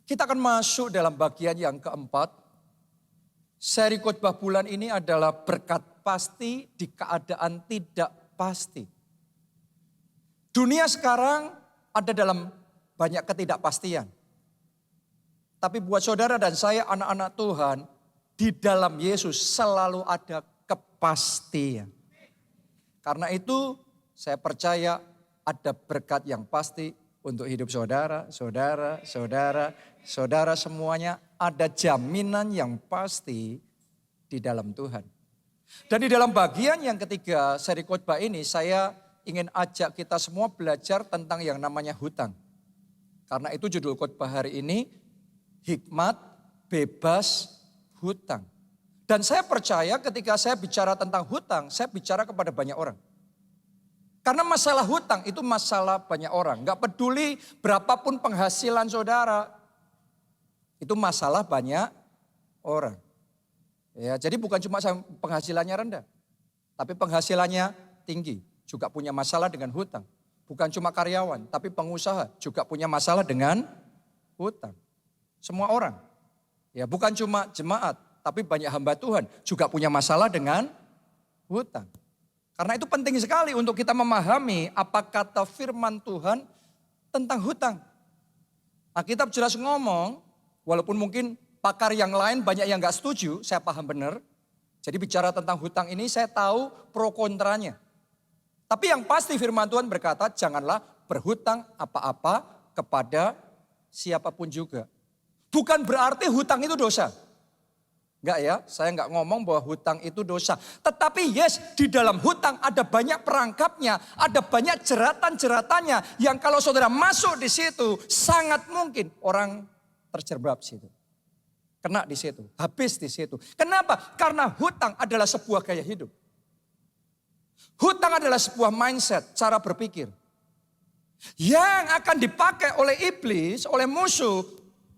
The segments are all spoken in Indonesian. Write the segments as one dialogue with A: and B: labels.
A: Kita akan masuk dalam bagian yang keempat. Seri khotbah bulan ini adalah berkat pasti di keadaan tidak pasti. Dunia sekarang ada dalam banyak ketidakpastian. Tapi buat saudara dan saya anak-anak Tuhan, di dalam Yesus selalu ada kepastian. Karena itu saya percaya ada berkat yang pasti untuk hidup saudara, saudara semuanya ada jaminan yang pasti di dalam Tuhan. Dan di dalam bagian yang ketiga seri khotbah ini saya ingin ajak kita semua belajar tentang yang namanya hutang. Karena itu judul khotbah hari ini, hikmat bebas hutang. Dan saya percaya ketika saya bicara tentang hutang, saya bicara kepada banyak orang. Karena masalah hutang itu masalah banyak orang. Gak peduli berapapun penghasilan saudara, itu masalah banyak orang. Ya, jadi bukan cuma penghasilannya rendah, tapi penghasilannya tinggi. Juga punya masalah dengan hutang. Bukan cuma karyawan, tapi pengusaha juga punya masalah dengan hutang. Semua orang. Ya, bukan cuma jemaat, tapi banyak hamba Tuhan juga punya masalah dengan hutang. Karena itu penting sekali untuk kita memahami apa kata firman Tuhan tentang hutang. Alkitab jelas ngomong, walaupun mungkin pakar yang lain banyak yang gak setuju, saya paham benar. Jadi bicara tentang hutang ini saya tahu pro kontranya. Tapi yang pasti firman Tuhan berkata, janganlah berhutang apa-apa kepada siapapun juga. Bukan berarti hutang itu dosa. Enggak ya, saya enggak ngomong bahwa hutang itu dosa. Tetapi yes, di dalam hutang ada banyak perangkapnya, ada banyak jeratan-jeratannya yang kalau saudara masuk di situ sangat mungkin orang terjerembab di situ. Kena di situ, habis di situ. Kenapa? Karena hutang adalah sebuah gaya hidup. Hutang adalah sebuah mindset, cara berpikir. Yang akan dipakai oleh iblis, oleh musuh,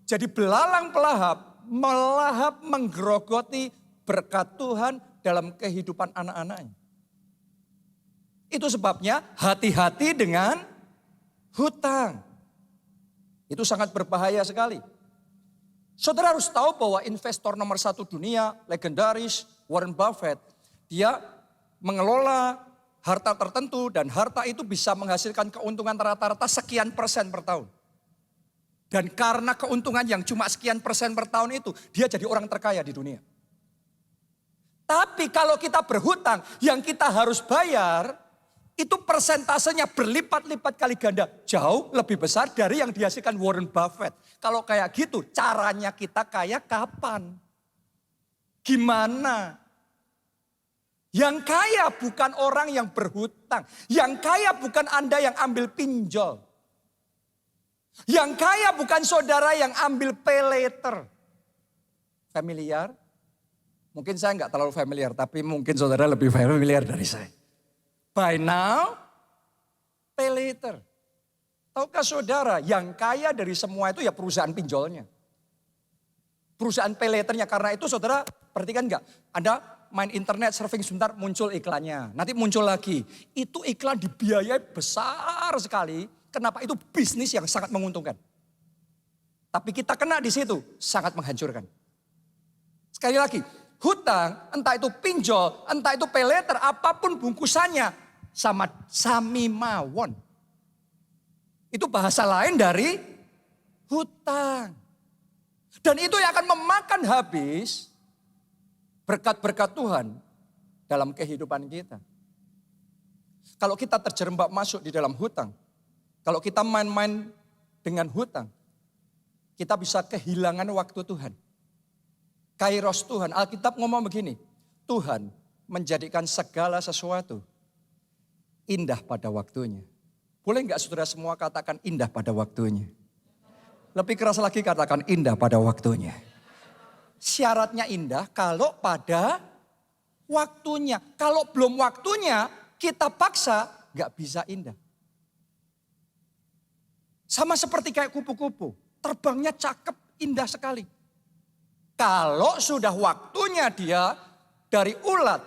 A: jadi belalang pelahap, melahap menggerogoti berkat Tuhan dalam kehidupan anak-anaknya. Itu sebabnya hati-hati dengan hutang. Itu sangat berbahaya sekali. Saudara harus tahu bahwa investor nomor 1 dunia, legendaris, Warren Buffett, dia mengelola harta tertentu dan harta itu bisa menghasilkan keuntungan rata-rata sekian persen per tahun. Dan karena keuntungan yang cuma sekian persen per tahun itu, dia jadi orang terkaya di dunia. Tapi kalau kita berhutang, yang kita harus bayar, itu persentasenya berlipat-lipat kali ganda. Jauh lebih besar dari yang dihasilkan Warren Buffett. Kalau kayak gitu, caranya kita kaya kapan? Gimana? Yang kaya bukan orang yang berhutang. Yang kaya bukan Anda yang ambil pinjol. Yang kaya bukan saudara yang ambil pay later. Familiar? Mungkin saya nggak terlalu familiar, tapi mungkin saudara lebih familiar dari saya. Buy now, pay later. Tahukah saudara, yang kaya dari semua itu ya perusahaan pinjolnya. Perusahaan pay letternya, karena itu saudara perhatikan nggak? Anda main internet, surfing sebentar, muncul iklannya. Nanti muncul lagi. Itu iklan dibiayai besar sekali. Kenapa? Itu bisnis yang sangat menguntungkan. Tapi kita kena di situ, sangat menghancurkan. Sekali lagi, hutang, entah itu pinjol, entah itu pay letter, apapun bungkusannya, sama sami mawon. Itu bahasa lain dari hutang. Dan itu yang akan memakan habis berkat-berkat Tuhan dalam kehidupan kita. Kalau kita terjerembab masuk di dalam hutang, kalau kita main-main dengan hutang, kita bisa kehilangan waktu Tuhan. Kairos Tuhan, Alkitab ngomong begini, Tuhan menjadikan segala sesuatu indah pada waktunya. Boleh enggak saudara semua katakan indah pada waktunya? Lebih keras lagi katakan indah pada waktunya. Syaratnya indah kalau pada waktunya. Kalau belum waktunya kita paksa enggak bisa indah. Sama seperti kayak kupu-kupu, terbangnya cakep, indah sekali. Kalau sudah waktunya dia dari ulat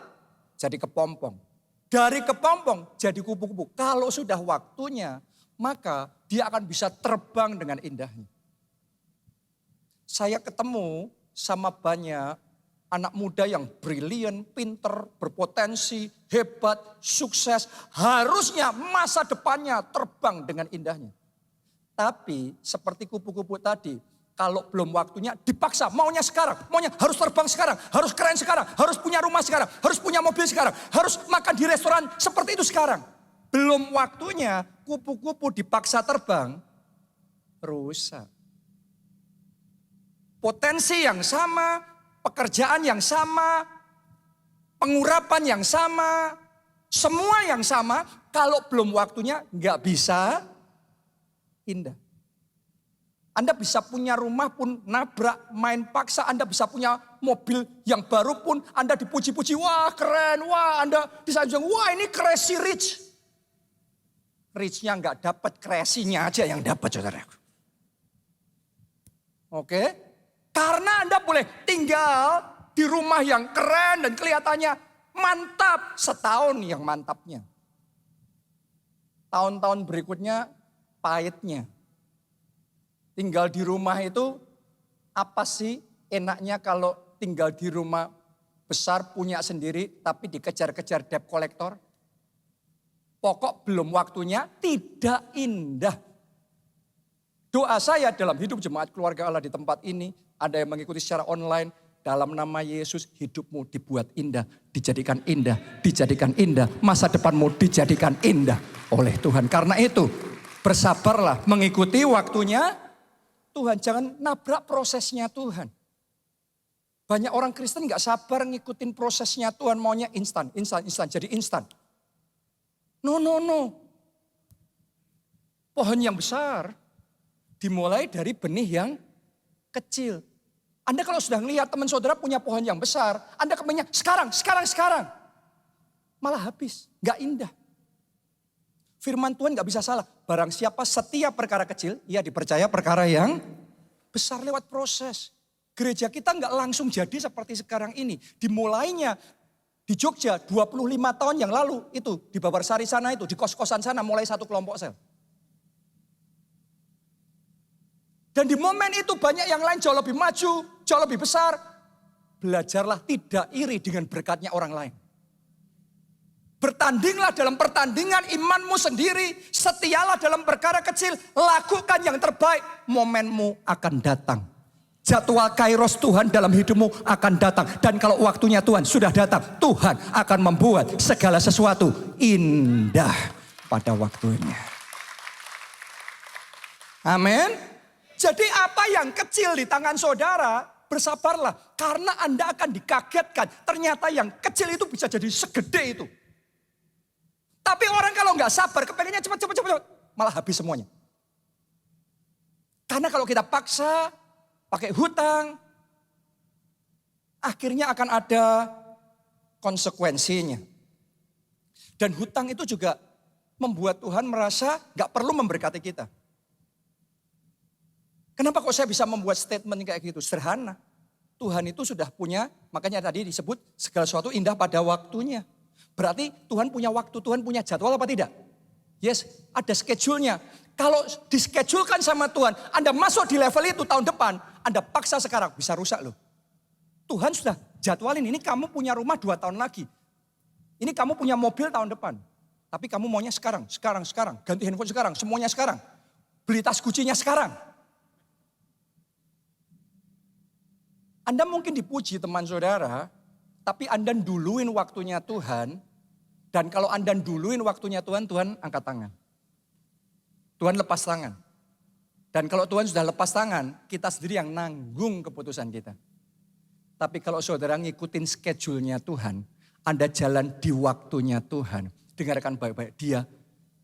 A: jadi kepompong. Dari kepompong jadi kupu-kupu. Kalau sudah waktunya, maka dia akan bisa terbang dengan indahnya. saya ketemu sama banyak anak muda yang brilian, pinter, berpotensi, hebat, sukses. Harusnya masa depannya terbang dengan indahnya. Tapi seperti kupu-kupu tadi, kalau belum waktunya dipaksa, maunya sekarang, maunya harus terbang sekarang, harus keren sekarang, harus punya rumah sekarang, harus punya mobil sekarang, harus makan di restoran seperti itu sekarang. Belum waktunya, kupu-kupu dipaksa terbang, rusak. Potensi yang sama, pekerjaan yang sama, pengurapan yang sama, semua yang sama, kalau belum waktunya nggak bisa indah. Anda bisa punya rumah pun nabrak, main paksa, Anda bisa punya mobil yang baru pun Anda dipuji-puji, wah keren, wah Anda disanjung, wah ini crazy rich. Rich-nya nggak dapat, crazy-nya aja yang dapat saudaraku. Oke? Karena Anda boleh tinggal di rumah yang keren dan kelihatannya mantap. Setahun yang mantapnya. Tahun-tahun berikutnya pahitnya. Tinggal di rumah itu apa sih enaknya kalau tinggal di rumah besar punya sendiri tapi dikejar-kejar debt collector? Pokok belum waktunya tidak indah. Doa saya dalam hidup jemaat keluarga Allah di tempat ini, ada yang mengikuti secara online, dalam nama Yesus hidupmu dibuat indah, dijadikan indah, dijadikan indah. Masa depanmu dijadikan indah oleh Tuhan. Karena itu bersabarlah mengikuti waktunya Tuhan. Jangan nabrak prosesnya Tuhan. Banyak orang Kristen gak sabar ngikutin prosesnya Tuhan. Maunya instan, instan, instan. Jadi instan. No. Pohon yang besar dimulai dari benih yang kecil. Anda kalau sudah melihat teman saudara punya pohon yang besar, Anda kepengennya sekarang. Malah habis, gak indah. Firman Tuhan gak bisa salah. Barang siapa setiap perkara kecil, ia dipercaya perkara yang besar lewat proses. Gereja kita gak langsung jadi seperti sekarang ini. Dimulainya di Jogja 25 tahun yang lalu itu. Di Babarsari sana itu, di kos-kosan sana mulai satu kelompok sel. Dan di momen itu banyak yang lain jauh lebih maju, jauh lebih besar. Belajarlah tidak iri dengan berkatnya orang lain. Bertandinglah dalam pertandingan imanmu sendiri. Setialah dalam perkara kecil. Lakukan yang terbaik. Momenmu akan datang. Jadwal kairos Tuhan dalam hidupmu akan datang. Dan kalau waktunya Tuhan sudah datang, Tuhan akan membuat segala sesuatu indah pada waktunya. Amin. Jadi apa yang kecil di tangan saudara, bersabarlah. Karena Anda akan dikagetkan. Ternyata yang kecil itu bisa jadi segede itu. Tapi orang kalau nggak sabar, kepengennya cepat, malah habis semuanya. Karena kalau kita paksa, pakai hutang, akhirnya akan ada konsekuensinya. Dan hutang itu juga membuat Tuhan merasa nggak perlu memberkati kita. Kenapa kok saya bisa membuat statement kayak gitu? Sederhana. Tuhan itu sudah punya, makanya tadi disebut segala sesuatu indah pada waktunya. Berarti Tuhan punya waktu, Tuhan punya jadwal apa tidak? Yes, ada schedule-nya. Kalau dischedule-kan sama Tuhan, Anda masuk di level itu tahun depan, Anda paksa sekarang, bisa rusak loh. Tuhan sudah jadwalin, ini kamu punya rumah 2 tahun lagi. Ini kamu punya mobil tahun depan. Tapi kamu maunya sekarang. Ganti handphone sekarang, semuanya sekarang. Beli tas Gucci-nya sekarang. Anda mungkin dipuji teman saudara, tapi Anda duluin waktunya Tuhan. Dan kalau Anda duluin waktunya Tuhan, Tuhan angkat tangan. Tuhan lepas tangan. Dan kalau Tuhan sudah lepas tangan, kita sendiri yang nanggung keputusan kita. Tapi kalau saudara ngikutin schedule-nya Tuhan, Anda jalan di waktunya Tuhan. Dengarkan baik-baik, Dia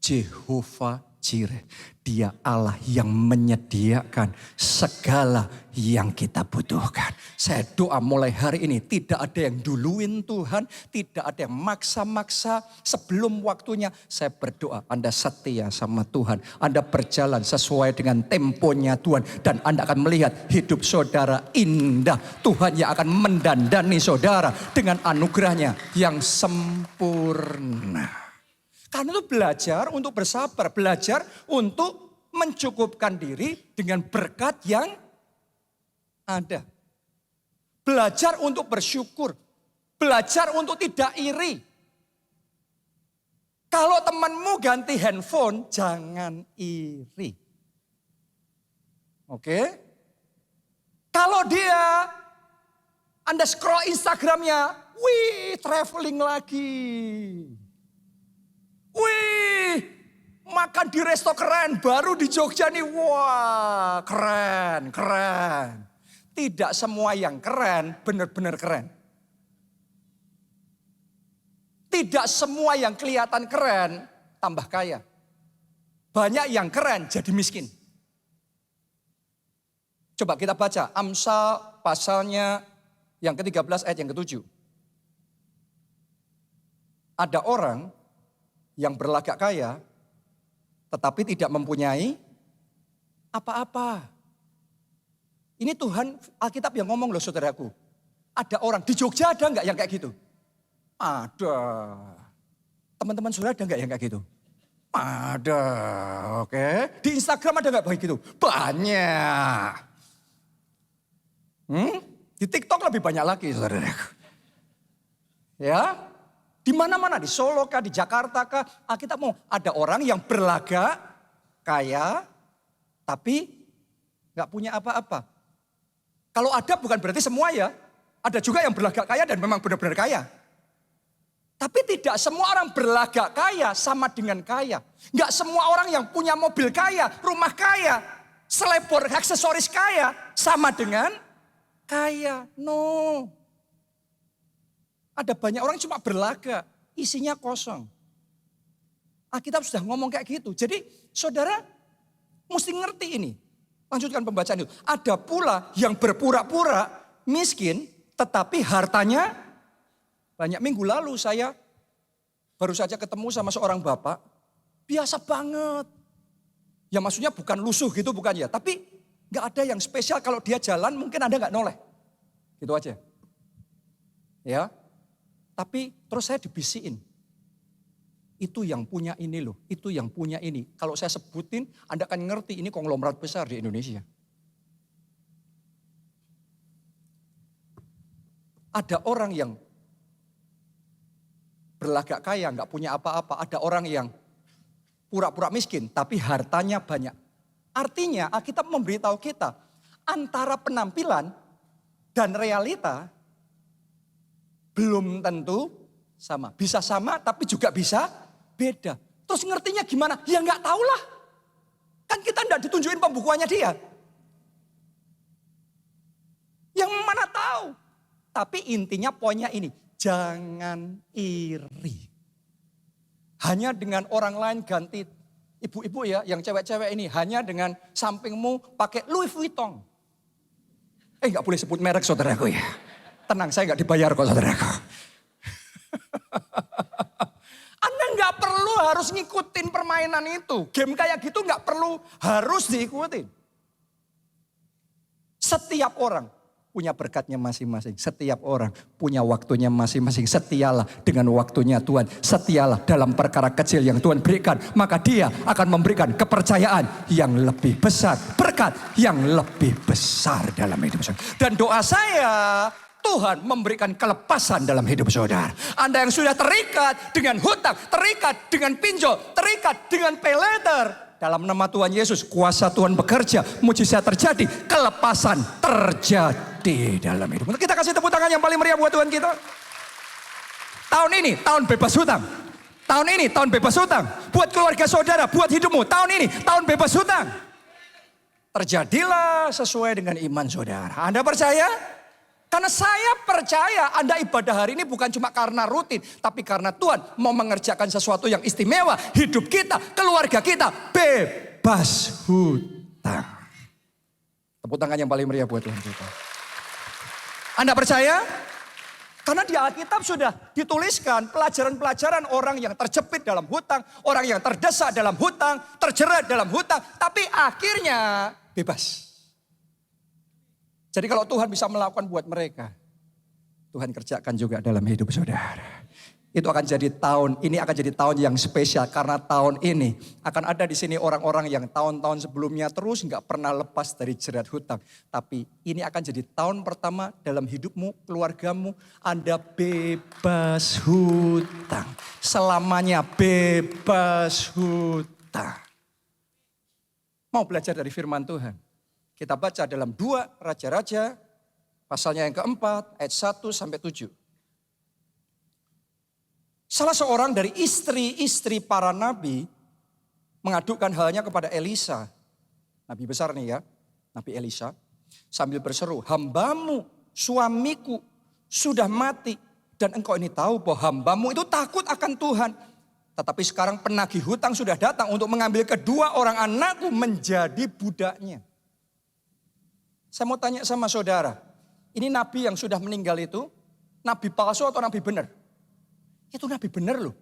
A: Jehovah Jireh. Dia Allah yang menyediakan segala yang kita butuhkan. Saya doa mulai hari ini tidak ada yang duluin Tuhan, tidak ada yang maksa-maksa sebelum waktunya. Saya berdoa Anda setia sama Tuhan. Anda berjalan sesuai dengan temponya Tuhan. Dan Anda akan melihat hidup saudara indah. Tuhan yang akan mendandani saudara dengan anugerahnya yang sempurna. Karena itu belajar untuk bersabar, belajar untuk mencukupkan diri dengan berkat yang Ada. Belajar untuk bersyukur. Belajar untuk tidak iri. Kalau temanmu ganti handphone, jangan iri. Oke? Kalau Anda scroll Instagramnya, wih traveling lagi. Wih makan di resto keren, baru di Jogja nih, wah keren, keren. Tidak semua yang keren, benar-benar keren. Tidak semua yang kelihatan keren, tambah kaya. Banyak yang keren, jadi miskin. Coba kita baca Amsal pasalnya yang ke-13 ayat yang ke-7. Ada orang yang berlagak kaya, tetapi tidak mempunyai apa-apa. Ini Tuhan Alkitab yang ngomong loh saudaraku. Ada orang, di Jogja ada enggak yang kayak gitu? Ada. Teman-teman saudara ada enggak yang kayak gitu? Ada, oke. Di Instagram ada enggak begitu? Banyak. Di TikTok lebih banyak lagi saudaraku. Ya, di mana-mana, di Solo kah, di Jakarta kah, Alkitab mau ada orang yang berlagak kaya, tapi enggak punya apa-apa. Kalau ada bukan berarti semua ya. Ada juga yang berlagak kaya dan memang benar-benar kaya. Tapi tidak semua orang berlagak kaya sama dengan kaya. Enggak semua orang yang punya mobil kaya, rumah kaya, selebor aksesoris kaya sama dengan kaya. No. Ada banyak orang cuma berlagak, isinya kosong. Alkitab sudah ngomong kayak gitu. Jadi saudara mesti ngerti ini. Lanjutkan pembacaan itu. Ada pula yang berpura-pura miskin tetapi hartanya banyak. Minggu lalu saya baru saja ketemu sama seorang bapak. Biasa banget. Ya maksudnya bukan lusuh gitu bukan ya. Tapi gak ada yang spesial kalau dia jalan mungkin Anda gak noleh. Gitu aja. Ya. Tapi terus saya dibisiin. Itu yang punya ini loh, itu yang punya ini. Kalau saya sebutin, Anda akan ngerti ini konglomerat besar di Indonesia. Ada orang yang berlagak kaya, nggak punya apa-apa. Ada orang yang pura-pura miskin, tapi hartanya banyak. Artinya, Alkitab memberitahu kita, antara penampilan dan realita belum tentu sama. Bisa sama, tapi juga bisa beda. Terus ngertinya gimana? Ya nggak tahu lah. Kan kita nggak ditunjukin pembukuannya dia. Yang mana tahu. Tapi intinya poinnya ini. Jangan iri. Hanya dengan orang lain ganti. Ibu-ibu ya yang cewek-cewek ini. Hanya dengan sampingmu pakai Louis Vuitton. Nggak boleh sebut merek saudaraku ya. Tenang saya nggak dibayar kok saudaraku. Anda nggak perlu harus ngikutin permainan itu. Game kayak gitu nggak perlu harus diikutin. Setiap orang punya berkatnya masing-masing. Setiap orang punya waktunya masing-masing. Setialah dengan waktunya Tuhan. Setialah dalam perkara kecil yang Tuhan berikan. Maka dia akan memberikan kepercayaan yang lebih besar. Berkat yang lebih besar dalam hidup saya. Dan doa saya, Tuhan memberikan kelepasan dalam hidup saudara. Anda yang sudah terikat dengan hutang, terikat dengan pinjol, terikat dengan pay letter. Dalam nama Tuhan Yesus, kuasa Tuhan bekerja, mujizat terjadi, kelepasan terjadi dalam hidup. Kita kasih tepuk tangan yang paling meriah buat Tuhan kita. Tahun ini, tahun bebas hutang. Tahun ini, tahun bebas hutang. Buat keluarga saudara, buat hidupmu. Tahun ini, tahun bebas hutang. Terjadilah sesuai dengan iman saudara. Anda percaya? Karena saya percaya Anda ibadah hari ini bukan cuma karena rutin. Tapi karena Tuhan mau mengerjakan sesuatu yang istimewa. Hidup kita, keluarga kita bebas hutang. Tepuk tangan yang paling meriah buat Tuhan kita. Anda percaya? Karena di Alkitab sudah dituliskan pelajaran-pelajaran orang yang terjepit dalam hutang. Orang yang terdesak dalam hutang, terjerat dalam hutang. Tapi akhirnya bebas. Jadi kalau Tuhan bisa melakukan buat mereka, Tuhan kerjakan juga dalam hidup saudara. Itu akan jadi ini akan jadi tahun yang spesial karena tahun ini akan ada di sini orang-orang yang tahun-tahun sebelumnya terus nggak pernah lepas dari jerat hutang. Tapi ini akan jadi tahun pertama dalam hidupmu, keluargamu, Anda bebas hutang. Selamanya bebas hutang. Mau belajar dari firman Tuhan? Kita baca dalam 2 Raja-Raja, pasalnya yang keempat, ayat 1 sampai 7. Salah seorang dari istri-istri para nabi mengadukan halnya kepada Elisa. Nabi besar nih ya, Nabi Elisa. Sambil berseru, hambamu, suamiku sudah mati. Dan engkau ini tahu bahwa hambamu itu takut akan Tuhan. Tetapi sekarang penagih hutang sudah datang untuk mengambil kedua orang anakku menjadi budaknya. Saya mau tanya sama saudara, ini nabi yang sudah meninggal itu, nabi palsu atau nabi benar? Itu nabi benar loh.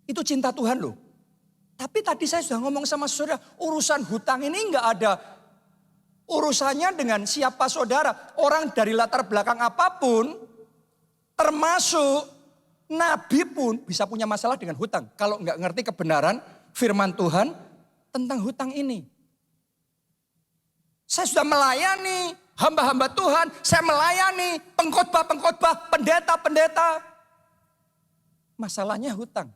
A: Itu cinta Tuhan loh. Tapi tadi saya sudah ngomong sama saudara, urusan hutang ini enggak ada urusannya dengan siapa saudara. Orang dari latar belakang apapun, termasuk nabi pun bisa punya masalah dengan hutang. Kalau enggak ngerti kebenaran firman Tuhan tentang hutang ini. Saya sudah melayani hamba-hamba Tuhan, saya melayani pengkhotbah-pengkhotbah, pendeta-pendeta. Masalahnya hutang.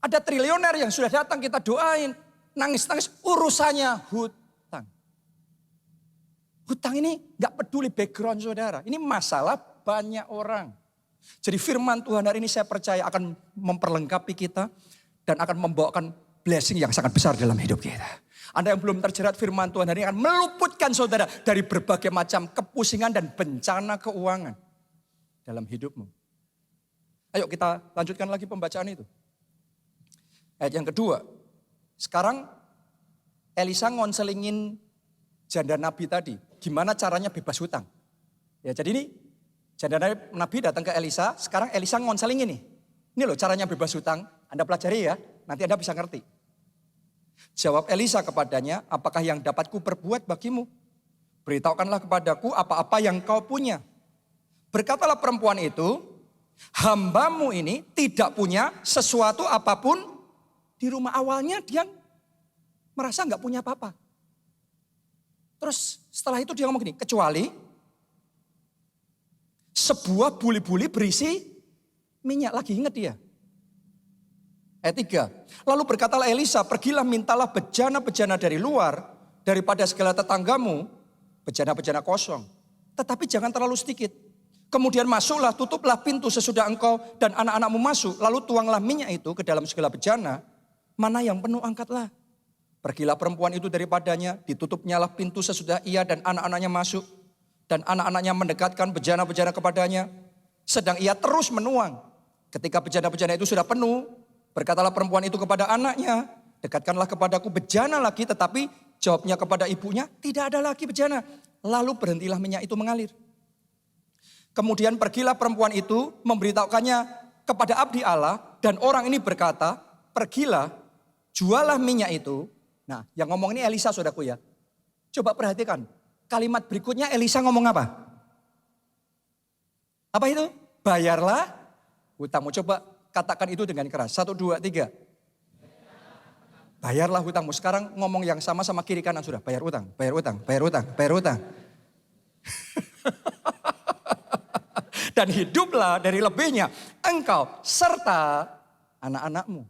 A: Ada triliuner yang sudah datang kita doain. Nangis-nangis urusannya hutang. Hutang ini gak peduli background saudara. Ini masalah banyak orang. Jadi firman Tuhan hari ini saya percaya akan memperlengkapi kita. Dan akan membawakan blessing yang sangat besar dalam hidup kita. Anda yang belum terjerat firman Tuhan hari ini akan meluputkan saudara dari berbagai macam kepusingan dan bencana keuangan dalam hidupmu. Ayo kita lanjutkan lagi pembacaan itu. Ayat yang kedua. Sekarang Elisa ngonselingin janda nabi tadi. Gimana caranya bebas hutang. Ya jadi ini janda nabi datang ke Elisa. Sekarang Elisa ngonselingin nih. Ini loh caranya bebas hutang. Anda pelajari ya. Nanti Anda bisa ngerti. Jawab Elisa kepadanya, apakah yang dapat ku perbuat bagimu? Beritahukanlah kepadaku apa-apa yang kau punya. Berkatalah perempuan itu, hambamu ini tidak punya sesuatu apapun di rumah. Awalnya dia merasa nggak punya apa-apa. Terus setelah itu dia ngomong gini, kecuali sebuah buli-buli berisi minyak. Lagi ingat dia. Ayat 3. Lalu berkatalah Elisa, pergilah mintalah bejana-bejana dari luar daripada segala tetanggamu, bejana-bejana kosong. Tetapi jangan terlalu sedikit. Kemudian masuklah, tutuplah pintu sesudah engkau dan anak-anakmu masuk. Lalu tuanglah minyak itu ke dalam segala bejana. Mana yang penuh angkatlah. Pergilah perempuan itu daripadanya. Ditutupnyalah pintu sesudah ia dan anak-anaknya masuk. Dan anak-anaknya mendekatkan bejana-bejana kepadanya. Sedang ia terus menuang. Ketika bejana-bejana itu sudah penuh. Berkatalah perempuan itu kepada anaknya. Dekatkanlah kepadaku bejana lagi. Tetapi jawabnya kepada ibunya. Tidak ada lagi bejana. Lalu berhentilah minyak itu mengalir. Kemudian pergilah perempuan itu memberitahukannya kepada abdi Allah. Dan orang ini berkata, pergilah, jualah minyak itu. Nah yang ngomong ini Elisa saudaraku ya. Coba perhatikan, kalimat berikutnya Elisa ngomong apa? Apa itu? Bayarlah hutangmu. Coba katakan itu dengan keras. 1, 2, 3. Bayarlah hutangmu. Sekarang ngomong yang sama kiri kanan sudah. Bayar hutang, bayar hutang, bayar hutang, bayar hutang. Dan hiduplah dari lebihnya engkau serta anak-anakmu.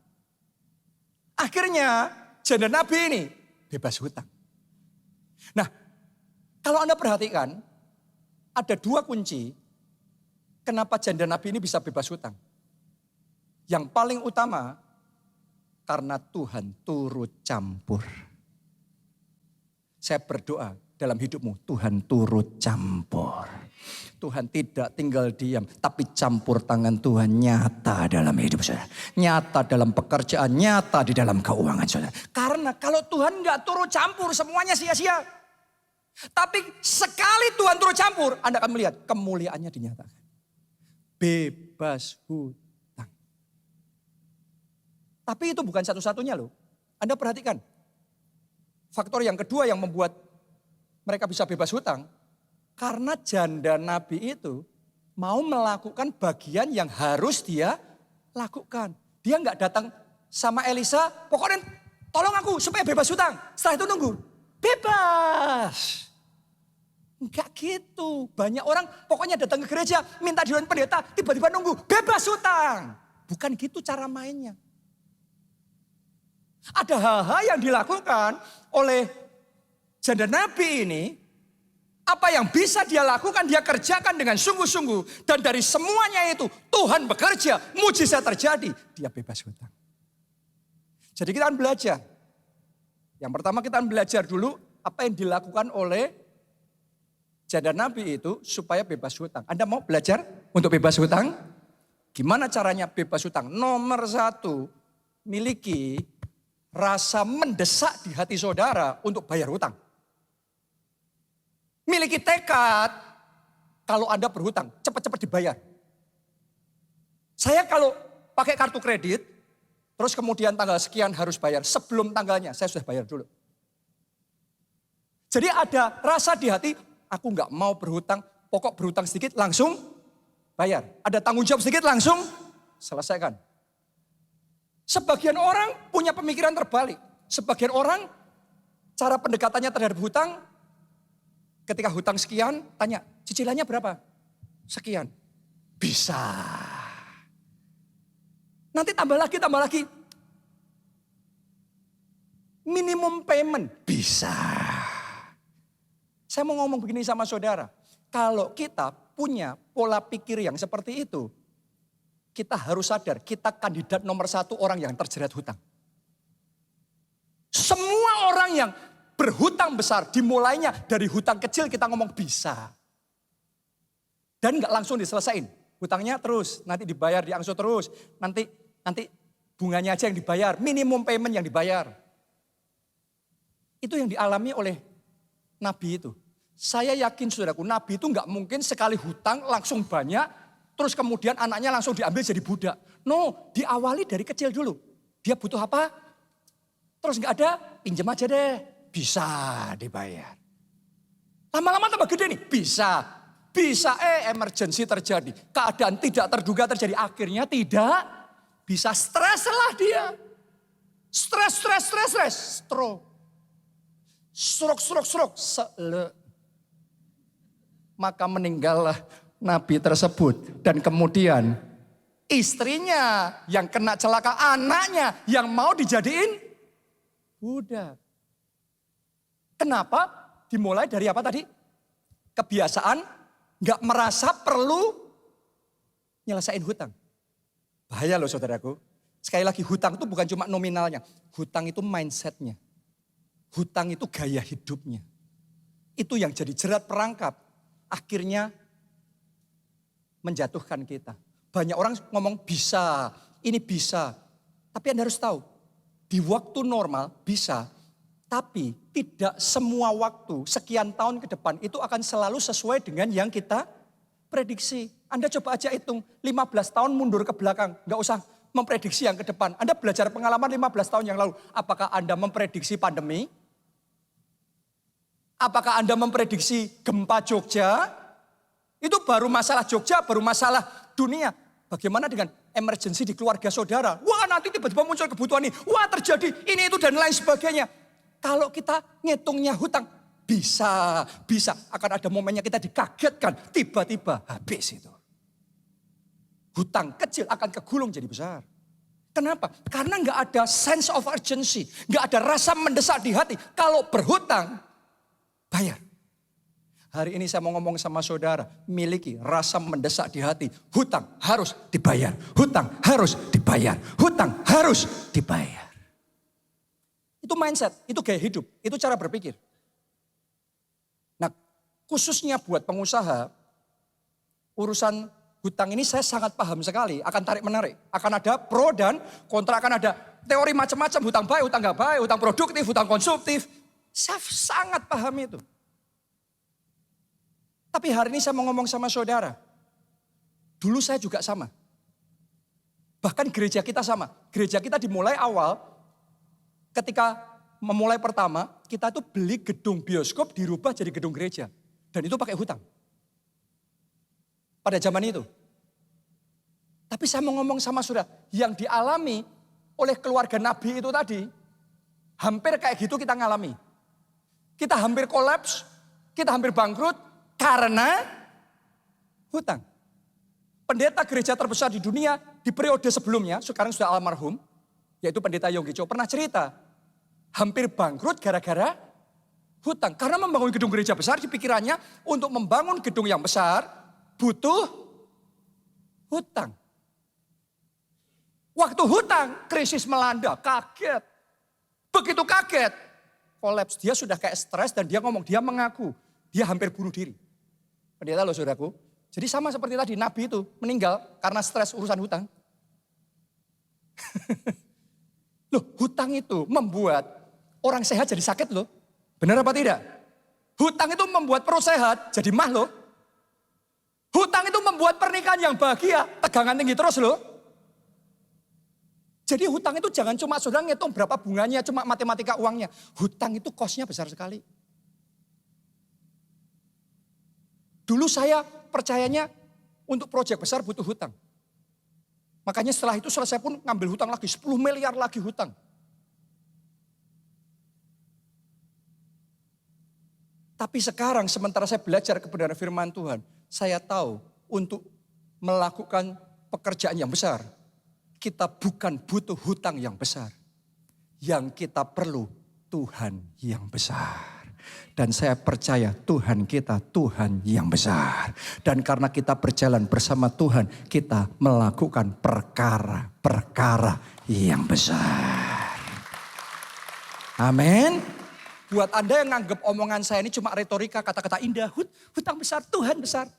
A: Akhirnya janda nabi ini bebas hutang. Nah kalau Anda perhatikan ada 2 kunci kenapa janda nabi ini bisa bebas hutang. Yang paling utama karena Tuhan turut campur. Saya berdoa dalam hidupmu Tuhan turut campur. Tuhan tidak tinggal diam, tapi campur tangan Tuhan nyata dalam hidup saudara. Nyata dalam pekerjaan, nyata di dalam keuangan saudara. Karena kalau Tuhan nggak turut campur semuanya sia-sia. Tapi sekali Tuhan turut campur, Anda akan melihat kemuliaannya dinyatakan. Bebas hutang. Tapi itu bukan satu-satunya loh. Anda perhatikan. Faktor yang kedua yang membuat mereka bisa bebas hutang. Karena janda nabi itu mau melakukan bagian yang harus dia lakukan. Dia nggak datang sama Elisa, pokoknya tolong aku supaya bebas hutang. Setelah itu nunggu, bebas. Enggak gitu. Banyak orang pokoknya datang ke gereja, minta didoain pendeta, tiba-tiba nunggu, bebas hutang. Bukan gitu cara mainnya. Ada hal-hal yang dilakukan oleh janda nabi ini, apa yang bisa dia lakukan, dia kerjakan dengan sungguh-sungguh. Dan dari semuanya itu, Tuhan bekerja, mujizat terjadi. Dia bebas hutang. Jadi kita akan belajar. Yang pertama kita akan belajar dulu apa yang dilakukan oleh janda nabi itu supaya bebas hutang. Anda mau belajar untuk bebas hutang? Gimana caranya bebas hutang? Nomor 1, miliki rasa mendesak di hati saudara untuk bayar hutang. Miliki tekad kalau Anda berhutang, cepat-cepat dibayar. Saya kalau pakai kartu kredit, terus kemudian tanggal sekian harus bayar, sebelum tanggalnya saya sudah bayar dulu. Jadi ada rasa di hati, aku nggak mau berhutang, pokok berhutang sedikit langsung bayar. Ada tanggung jawab sedikit langsung selesaikan. Sebagian orang punya pemikiran terbalik. Sebagian orang cara pendekatannya terhadap hutang, ketika hutang sekian, tanya, cicilannya berapa? Sekian. Bisa. Nanti tambah lagi. Minimum payment. Bisa. Saya mau ngomong begini sama saudara. Kalau kita punya pola pikir yang seperti itu, kita harus sadar, kita kandidat nomor 1 orang yang terjerat hutang. Semua orang yang berhutang besar, dimulainya dari hutang kecil kita ngomong bisa. Dan nggak langsung diselesain. Hutangnya terus, nanti dibayar, diangsur terus. Nanti bunganya aja yang dibayar, minimum payment yang dibayar. Itu yang dialami oleh Nabi itu. Saya yakin saudaraku, Nabi itu nggak mungkin sekali hutang langsung banyak, terus kemudian anaknya langsung diambil jadi budak. No, diawali dari kecil dulu. Dia butuh apa? Terus nggak ada, pinjam aja deh. Bisa dibayar. Lama-lama tambah gede nih, bisa. Emergency terjadi. Keadaan tidak terduga terjadi. Akhirnya tidak bisa, stres lah dia. Stres. Stroke. Maka meninggallah Nabi tersebut. Dan kemudian istrinya yang kena celaka, anaknya yang mau dijadiin budak. Kenapa? Dimulai dari apa tadi? Kebiasaan gak merasa perlu nyelesain hutang. Bahaya loh saudaraku. Sekali lagi, hutang itu bukan cuma nominalnya. Hutang itu mindsetnya. Hutang itu gaya hidupnya. Itu yang jadi jerat perangkap. Akhirnya menjatuhkan kita. Banyak orang ngomong bisa, ini bisa. Tapi Anda harus tahu, di waktu normal bisa. Tapi tidak semua waktu, sekian tahun ke depan itu akan selalu sesuai dengan yang kita prediksi. Anda coba aja hitung 15 tahun mundur ke belakang. Nggak usah memprediksi yang ke depan. Anda belajar pengalaman 15 tahun yang lalu. Apakah Anda memprediksi pandemi? Apakah Anda memprediksi gempa Jogja? Itu baru masalah Jogja, baru masalah dunia. Bagaimana dengan emergency di keluarga saudara? Wah, nanti tiba-tiba muncul kebutuhan ini. Wah, terjadi ini, itu, dan lain sebagainya. Kalau kita ngitungnya hutang, bisa. Akan ada momennya kita dikagetkan. Tiba-tiba habis itu. Hutang kecil akan kegulung jadi besar. Kenapa? Karena nggak ada sense of urgency. Nggak ada rasa mendesak di hati. Kalau berhutang, bayar. Hari ini saya mau ngomong sama saudara, miliki rasa mendesak di hati. Hutang harus dibayar. Hutang harus dibayar. Hutang harus dibayar. Itu mindset, itu gaya hidup, itu cara berpikir. Nah, khususnya buat pengusaha, urusan hutang ini saya sangat paham sekali. Akan tarik-menarik, akan ada pro dan kontra, akan ada teori macam-macam. Hutang baik, hutang gak baik, hutang produktif, hutang konsumtif. Saya sangat paham itu. Tapi hari ini saya mau ngomong sama saudara. Dulu saya juga sama. Bahkan gereja kita sama. Gereja kita dimulai awal, ketika memulai pertama, kita tuh beli gedung bioskop dirubah jadi gedung gereja. Dan itu pakai hutang. pada zaman itu. Tapi saya mau ngomong sama saudara, yang dialami oleh keluarga Nabi itu tadi, hampir kayak gitu kita ngalami. Kita hampir kolaps, kita hampir bangkrut karena hutang. Pendeta gereja terbesar di dunia di periode sebelumnya, sekarang sudah almarhum, yaitu pendeta Yonggi Cho, pernah cerita, hampir bangkrut gara-gara hutang. Karena membangun gedung gereja besar di pikirannya, untuk membangun gedung yang besar, butuh hutang. Waktu hutang, krisis melanda, kaget. Begitu kaget, kolaps. Dia sudah kayak stres dan dia ngomong, dia mengaku, dia hampir bunuh diri. Pendeta loh saudaraku. Jadi sama seperti tadi, Nabi itu meninggal karena stres urusan hutang. Loh, hutang itu membuat orang sehat jadi sakit loh. Benar apa tidak? Hutang itu membuat perut sehat jadi mah loh. Hutang itu membuat pernikahan yang bahagia, tegangan tinggi terus loh. Jadi hutang itu jangan cuma saudara ngitung berapa bunganya, cuma matematika uangnya. Hutang itu kosnya besar sekali. Dulu saya percayanya untuk proyek besar butuh hutang. Makanya setelah itu selesai pun ngambil hutang lagi, 10 miliar lagi hutang. Tapi sekarang sementara saya belajar kebenaran firman Tuhan, saya tahu untuk melakukan pekerjaan yang besar, kita bukan butuh hutang yang besar. Yang kita perlu Tuhan yang besar. Dan saya percaya Tuhan kita Tuhan yang besar. Dan karena kita berjalan bersama Tuhan, kita melakukan perkara-perkara yang besar. Amin. Buat Anda yang nganggap omongan saya ini cuma retorika, kata-kata indah, hutang besar, Tuhan besar.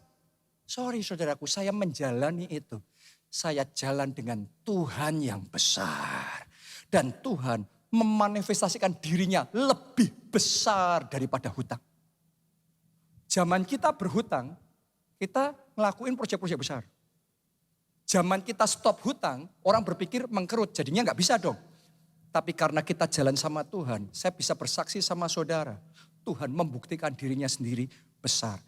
A: Sorry saudaraku, saya menjalani itu. Saya jalan dengan Tuhan yang besar. Dan Tuhan memanifestasikan dirinya lebih besar daripada hutang. Zaman kita berhutang, kita ngelakuin proyek-proyek besar. Zaman kita stop hutang, orang berpikir mengkerut, jadinya nggak bisa dong. Tapi karena kita jalan sama Tuhan, saya bisa bersaksi sama saudara. Tuhan membuktikan dirinya sendiri besar.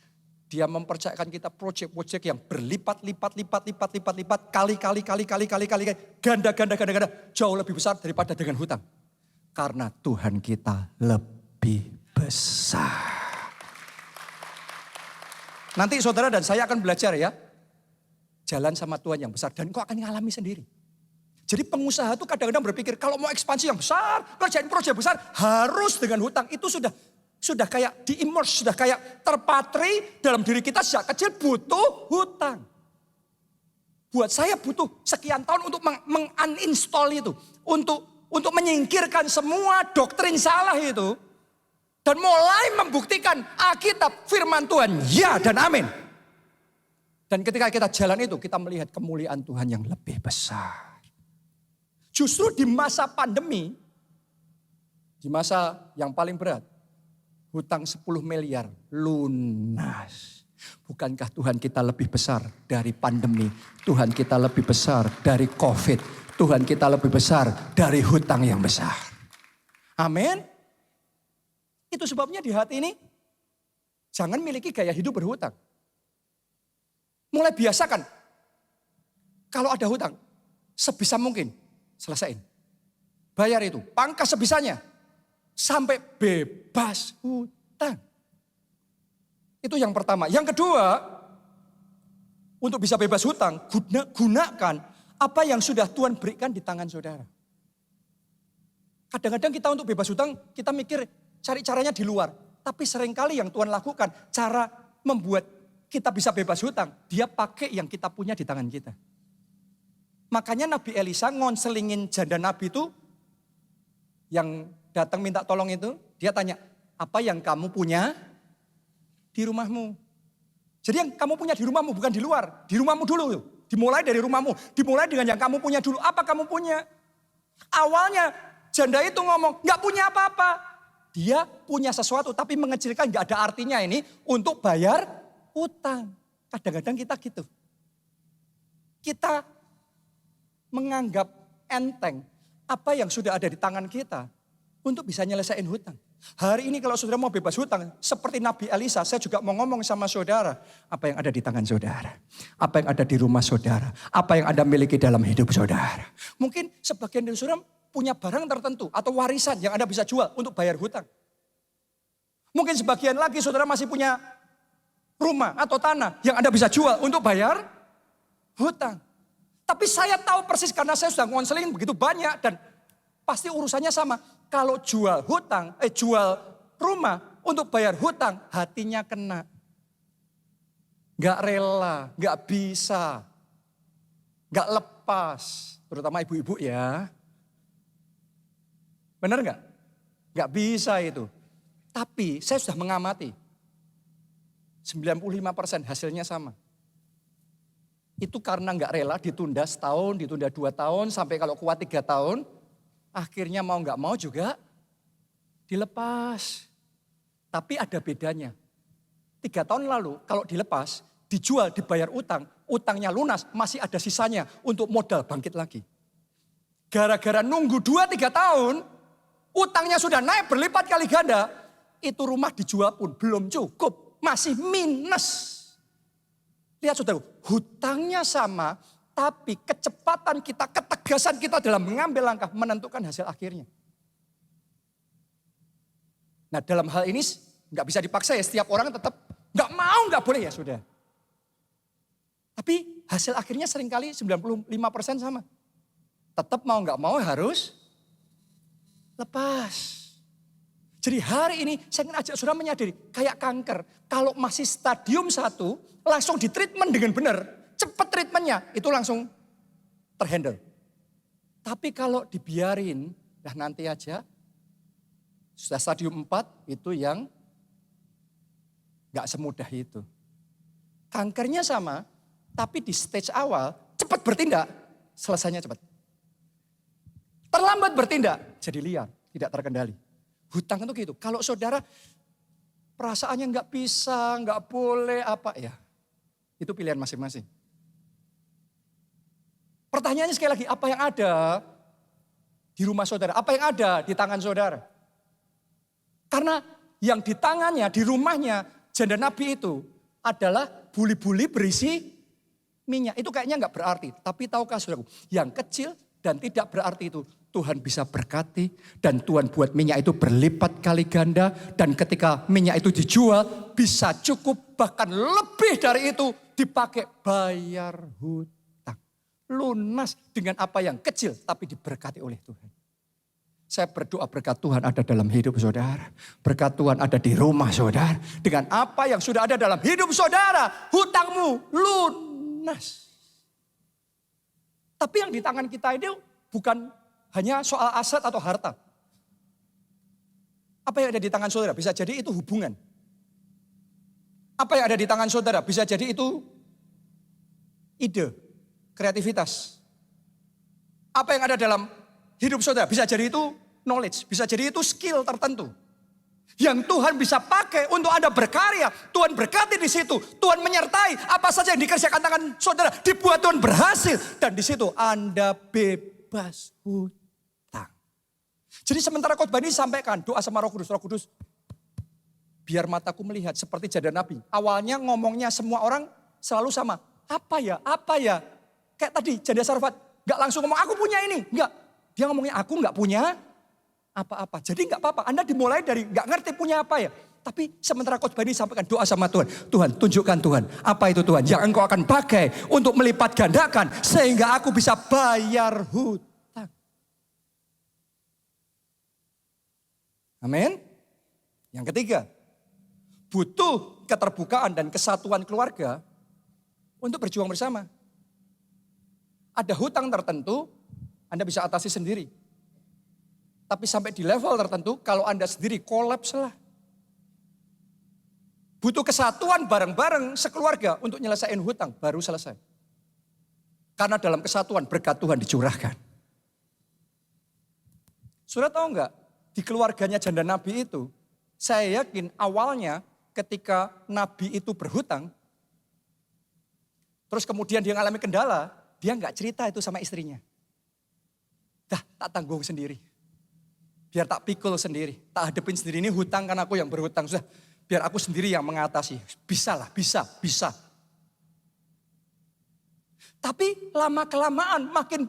A: Dia mempercayakan kita proyek-proyek yang berlipat-lipat, kali, ganda, jauh lebih besar daripada dengan hutang. Karena Tuhan kita lebih besar. Nanti saudara dan saya akan belajar ya. Jalan sama Tuhan yang besar. Dan kau akan mengalami sendiri. Jadi pengusaha itu kadang-kadang berpikir kalau mau ekspansi yang besar, kerjain proyek besar harus dengan hutang. Itu sudah kayak di-immerse, sudah kayak terpatri dalam diri kita sejak kecil butuh hutang. Buat saya butuh sekian tahun untuk uninstall itu. Untuk menyingkirkan semua doktrin salah itu. Dan mulai membuktikan Alkitab firman Tuhan. Ya dan amin. Dan ketika kita jalan itu kita melihat kemuliaan Tuhan yang lebih besar. Justru di masa pandemi. Di masa yang paling berat. Hutang 10 miliar lunas. Bukankah Tuhan kita lebih besar dari pandemi? Tuhan kita lebih besar dari COVID. Tuhan kita lebih besar dari hutang yang besar. Amin. Itu sebabnya di hati ini jangan miliki gaya hidup berhutang. Mulai biasakan. Kalau ada hutang, sebisa mungkin selesaiin. Bayar itu, pangkas sebisanya. Sampai bebas hutang. Itu yang pertama. Yang kedua, untuk bisa bebas hutang, gunakan apa yang sudah Tuhan berikan di tangan saudara. Kadang-kadang kita untuk bebas hutang, kita mikir cari caranya di luar. Tapi seringkali yang Tuhan lakukan, cara membuat kita bisa bebas hutang, dia pakai yang kita punya di tangan kita. Makanya Nabi Elisa ngonselingin janda Nabi itu, yang datang minta tolong itu, dia tanya, apa yang kamu punya di rumahmu? Jadi yang kamu punya di rumahmu, bukan di luar, di rumahmu dulu. Dimulai dari rumahmu, dimulai dengan yang kamu punya dulu. Apa kamu punya? Awalnya janda itu ngomong, gak punya apa-apa. Dia punya sesuatu tapi mengecilkan, gak ada artinya ini untuk bayar utang. Kadang-kadang kita gitu. Kita menganggap enteng apa yang sudah ada di tangan kita untuk bisa nyelesain hutang. Hari ini kalau saudara mau bebas hutang, seperti Nabi Elisa, saya juga mau ngomong sama saudara. Apa yang ada di tangan saudara? Apa yang ada di rumah saudara? Apa yang Anda miliki dalam hidup saudara? Mungkin sebagian dari saudara punya barang tertentu atau warisan yang Anda bisa jual untuk bayar hutang. Mungkin sebagian lagi saudara masih punya rumah atau tanah yang Anda bisa jual untuk bayar hutang. Tapi saya tahu persis karena saya sudah ngonseling begitu banyak dan pasti urusannya sama. Kalau jual rumah untuk bayar hutang, hatinya kena. Gak rela, gak bisa, gak lepas. Terutama ibu-ibu ya. Benar gak? Gak bisa itu. Tapi saya sudah mengamati. 95% hasilnya sama. Itu karena gak rela ditunda setahun, ditunda 2 tahun, sampai kalau kuat 3 tahun. Akhirnya mau gak mau juga dilepas. Tapi ada bedanya. 3 tahun lalu kalau dilepas, dijual, dibayar utang, utangnya lunas, masih ada sisanya untuk modal bangkit lagi. Gara-gara nunggu 2-3 tahun, utangnya sudah naik berlipat kali ganda, itu rumah dijual pun belum cukup, masih minus. Lihat saudara, hutangnya sama, tapi kecepatan kita, ketegasan kita dalam mengambil langkah menentukan hasil akhirnya. Nah dalam hal ini nggak bisa dipaksa ya, setiap orang tetap nggak mau, nggak boleh ya sudah. Tapi hasil akhirnya seringkali 95% sama. Tetap mau nggak mau harus lepas. Jadi hari ini saya ingin ajak saudara menyadari, kayak kanker. Kalau masih stadium 1, langsung ditreatment dengan benar. Cepat treatmentnya, itu langsung terhandle. Tapi kalau dibiarin, dah nanti aja. Sudah stadium 4, itu yang gak semudah itu. Kankernya sama, tapi di stage awal, cepat bertindak, selesainya cepat. Terlambat bertindak, jadi liar, tidak terkendali. Hutang itu gitu. Kalau saudara perasaannya gak bisa, gak boleh apa ya. Itu pilihan masing-masing. Pertanyaannya sekali lagi, apa yang ada di rumah saudara? Apa yang ada di tangan saudara? Karena yang di tangannya, di rumahnya janda Nabi itu adalah buli-buli berisi minyak. Itu kayaknya nggak berarti. Tapi tahukah saudaraku, yang kecil dan tidak berarti itu Tuhan bisa berkati. Dan Tuhan buat minyak itu berlipat kali ganda. Dan ketika minyak itu dijual, bisa cukup bahkan lebih dari itu dipakai bayar hutang. Lunas dengan apa yang kecil tapi diberkati oleh Tuhan. Saya berdoa berkat Tuhan ada dalam hidup saudara. Berkat Tuhan ada di rumah saudara. Dengan apa yang sudah ada dalam hidup saudara, hutangmu lunas. Tapi yang di tangan kita itu bukan hanya soal aset atau harta. Apa yang ada di tangan saudara? Bisa jadi itu hubungan. Apa yang ada di tangan saudara? Bisa jadi itu ide, kreativitas. Apa yang ada dalam hidup saudara? Bisa jadi itu knowledge, bisa jadi itu skill tertentu. Yang Tuhan bisa pakai untuk Anda berkarya. Tuhan berkati di situ. Tuhan menyertai apa saja yang dikerjakan tangan saudara. Dibuat Tuhan berhasil. Dan di situ Anda bebas hutang. Jadi sementara khotbah ini disampaikan, doa sama Roh Kudus. Roh Kudus, biar mataku melihat seperti janda Nabi. Awalnya ngomongnya semua orang selalu sama. Apa ya? Kayak tadi janda Sarfat. Gak langsung ngomong aku punya ini. Enggak. Dia ngomongnya aku gak punya apa-apa. Jadi gak apa-apa. Anda dimulai dari gak ngerti punya apa ya. Tapi sementara khotbah ini sampaikan doa sama Tuhan. Tuhan tunjukkan Tuhan. Apa itu Tuhan? Yang engkau akan pakai untuk melipat gandakan. Sehingga aku bisa bayar hutang. Amin. Yang ketiga. Butuh keterbukaan dan kesatuan keluarga untuk berjuang bersama. Ada hutang tertentu, Anda bisa atasi sendiri. Tapi sampai di level tertentu, kalau Anda sendiri kolaps lah. Butuh kesatuan bareng-bareng sekeluarga untuk nyelesain hutang, baru selesai. Karena dalam kesatuan berkat Tuhan dicurahkan. Saudara tahu enggak, di keluarganya janda Nabi itu, saya yakin awalnya ketika Nabi itu berhutang, terus kemudian dia mengalami kendala, dia enggak cerita itu sama istrinya. Dah, tak tanggung sendiri. Biar tak pikul sendiri, tak hadepin sendiri. Ini hutang kan aku yang berhutang. Sudah, biar aku sendiri yang mengatasi. Bisa lah, bisa. Tapi lama-kelamaan makin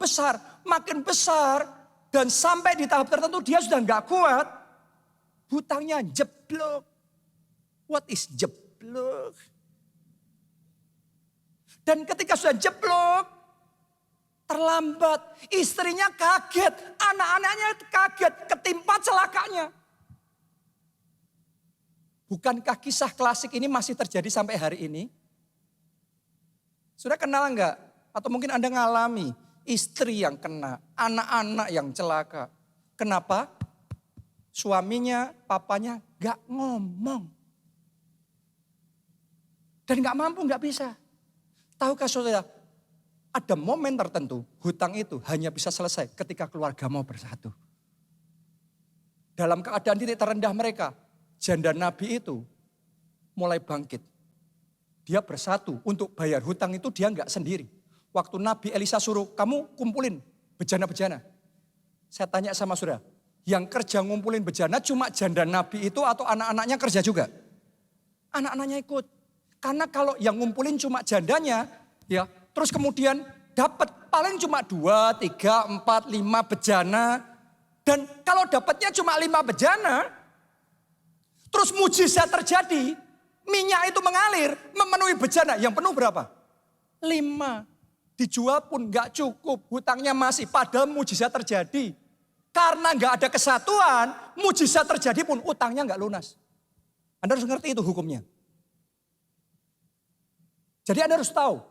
A: besar. Dan sampai di tahap tertentu dia sudah nggak kuat. Hutangnya jeblok. What is jeblok? Dan ketika sudah jeblok, terlambat. Istrinya kaget, anak-anaknya kaget, ketimpa celakanya. Bukankah kisah klasik ini masih terjadi sampai hari ini? Sudah kenal enggak? Atau mungkin Anda ngalami istri yang kena, anak-anak yang celaka. Kenapa? Suaminya, papanya gak ngomong. Dan gak mampu, gak bisa. Tahukah saudara, ada momen tertentu hutang itu hanya bisa selesai ketika keluarga mau bersatu. Dalam keadaan titik terendah mereka, janda Nabi itu mulai bangkit. Dia bersatu untuk bayar hutang itu dia gak sendiri. Waktu Nabi Elisa suruh, kamu kumpulin bejana-bejana. Saya tanya sama saudara, yang kerja ngumpulin bejana cuma janda Nabi itu atau anak-anaknya kerja juga? Anak-anaknya ikut. Karena kalau yang ngumpulin cuma jandanya, ya terus kemudian dapat paling cuma 2, 3, 4, 5 bejana. Dan kalau dapatnya cuma 5 bejana, terus mujizat terjadi, minyak itu mengalir, memenuhi bejana. Yang penuh berapa? 5. Dijual pun gak cukup, hutangnya masih, padahal mujizat terjadi. Karena gak ada kesatuan, mujizat terjadi pun utangnya gak lunas. Anda harus ngerti itu hukumnya. Jadi Anda harus tahu,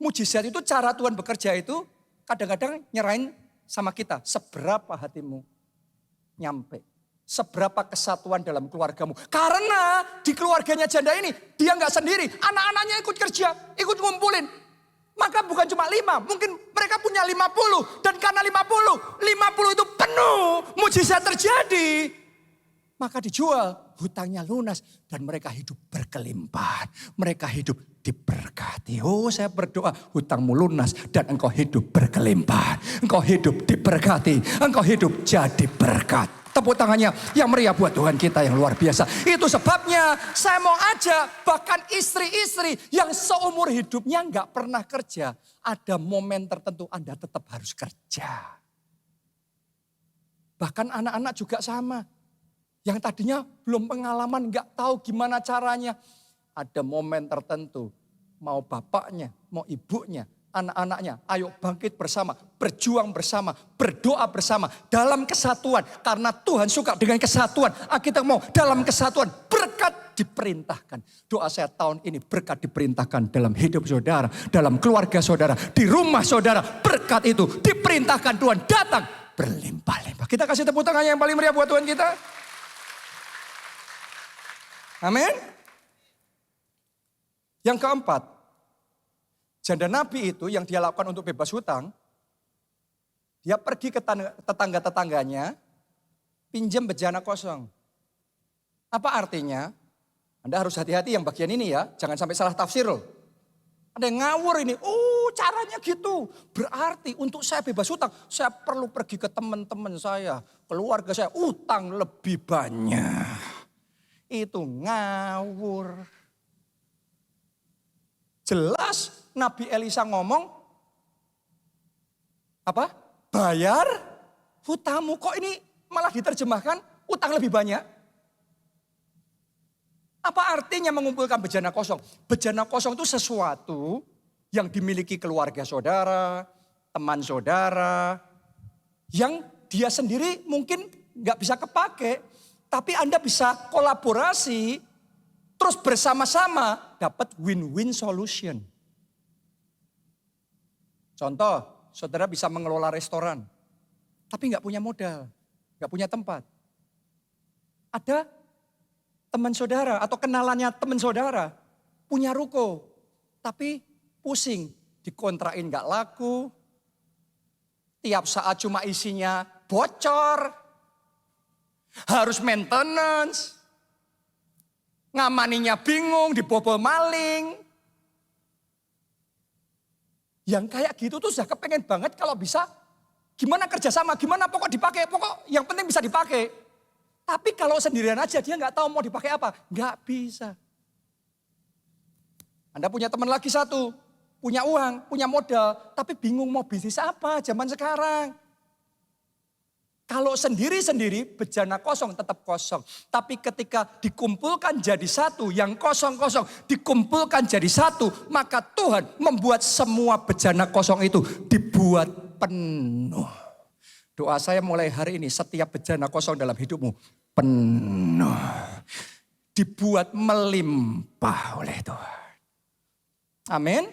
A: mujizat itu cara Tuhan bekerja itu kadang-kadang nyerahin sama kita. Seberapa hatimu nyampe, seberapa kesatuan dalam keluargamu. Karena di keluarganya janda ini, dia gak sendiri, anak-anaknya ikut kerja, ikut ngumpulin. Maka bukan cuma 5, mungkin mereka punya 50. Dan karena 50 itu penuh, mujizat terjadi. Maka dijual, hutangnya lunas. Dan mereka hidup berkelimpahan. Mereka hidup diberkati. Oh, saya berdoa hutangmu lunas dan engkau hidup berkelimpahan. Engkau hidup diberkati, engkau hidup jadi berkat. Tepuk tangannya yang meriah buat Tuhan kita yang luar biasa. Itu sebabnya saya mau ajak bahkan istri-istri yang seumur hidupnya nggak pernah kerja. Ada momen tertentu Anda tetap harus kerja. Bahkan anak-anak juga sama. Yang tadinya belum pengalaman, nggak tahu gimana caranya. Ada momen tertentu, mau bapaknya, mau ibunya, anak-anaknya, ayo bangkit bersama, berjuang bersama, berdoa bersama, dalam kesatuan. Karena Tuhan suka dengan kesatuan, kita mau dalam kesatuan, berkat diperintahkan. Doa saya tahun ini, berkat diperintahkan dalam hidup saudara, dalam keluarga saudara, di rumah saudara. Berkat itu diperintahkan Tuhan datang berlimpah-limpah. Kita kasih tepuk tangan yang paling meriah buat Tuhan kita. Amin. Yang keempat, janda Nabi itu yang dia lakukan untuk bebas hutang, dia pergi ke tetangga-tetangganya, pinjam bejana kosong. Apa artinya? Anda harus hati-hati yang bagian ini ya, jangan sampai salah tafsir loh. Ada yang ngawur ini, caranya gitu. Berarti untuk saya bebas hutang, saya perlu pergi ke teman-teman saya, keluarga saya, utang lebih banyak. Itu ngawur. Jelas Nabi Elisa ngomong, apa? Bayar hutangmu. Kok ini malah diterjemahkan utang lebih banyak? Apa artinya mengumpulkan bejana kosong? Bejana kosong itu sesuatu yang dimiliki keluarga saudara, teman saudara, yang dia sendiri mungkin nggak bisa kepake, tapi Anda bisa kolaborasi, terus bersama-sama dapat win-win solution. Contoh, saudara bisa mengelola restoran, tapi nggak punya modal, nggak punya tempat. Ada teman saudara atau kenalannya teman saudara punya ruko, tapi pusing, dikontrakin nggak laku, tiap saat cuma isinya bocor, harus maintenance, ngamaninya bingung, dibobol maling. Yang kayak gitu tuh sudah kepengen banget kalau bisa Gimana kerjasama, gimana pokok dipakai, pokok yang penting bisa dipakai. Tapi kalau sendirian aja dia nggak tahu mau dipakai apa, nggak bisa. Anda punya teman lagi satu, punya uang, punya modal, tapi bingung mau bisnis apa zaman sekarang. Kalau sendiri-sendiri bejana kosong tetap kosong. Tapi ketika dikumpulkan jadi satu, yang kosong-kosong dikumpulkan jadi satu, maka Tuhan membuat semua bejana kosong itu dibuat penuh. Doa saya mulai hari ini, setiap bejana kosong dalam hidupmu penuh. Dibuat melimpah oleh Tuhan. Amin.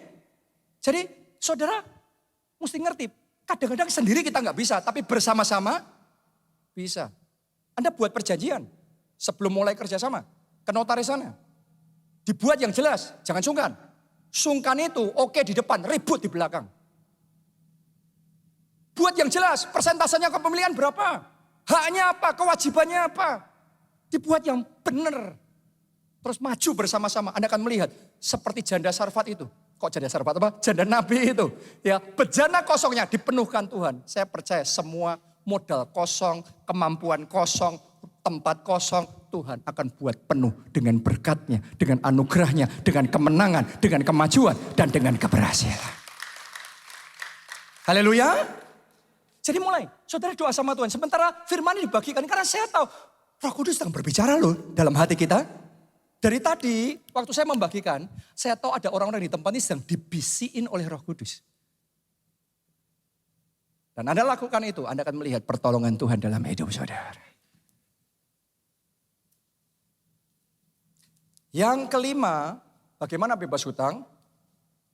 A: Jadi saudara mesti ngerti, kadang-kadang sendiri kita nggak bisa, tapi bersama-sama bisa. Anda buat perjanjian sebelum mulai kerjasama ke notaris sana. Dibuat yang jelas, jangan sungkan. Sungkan itu oke di depan, ribut di belakang. Buat yang jelas, persentasenya kepemilikan berapa? Haknya apa, kewajibannya apa. Dibuat yang benar. Terus maju bersama-sama, Anda akan melihat seperti janda Sarfat itu. Kok janda Sarfat apa? Janda Nabi itu. Ya, bejana kosongnya dipenuhkan Tuhan. Saya percaya semua modal kosong, kemampuan kosong, tempat kosong, Tuhan akan buat penuh dengan berkat-Nya, dengan anugerah-Nya, dengan kemenangan, dengan kemajuan, dan dengan keberhasilan. Haleluya. Jadi mulai, saudara doa sama Tuhan. Sementara firman ini dibagikan, karena saya tahu Roh Kudus sedang berbicara loh dalam hati kita. Dari tadi, waktu saya membagikan, saya tahu ada orang-orang di tempat ini sedang dibisiin oleh Roh Kudus. Dan Anda lakukan itu, Anda akan melihat pertolongan Tuhan dalam hidup saudara. Yang kelima, bagaimana bebas hutang?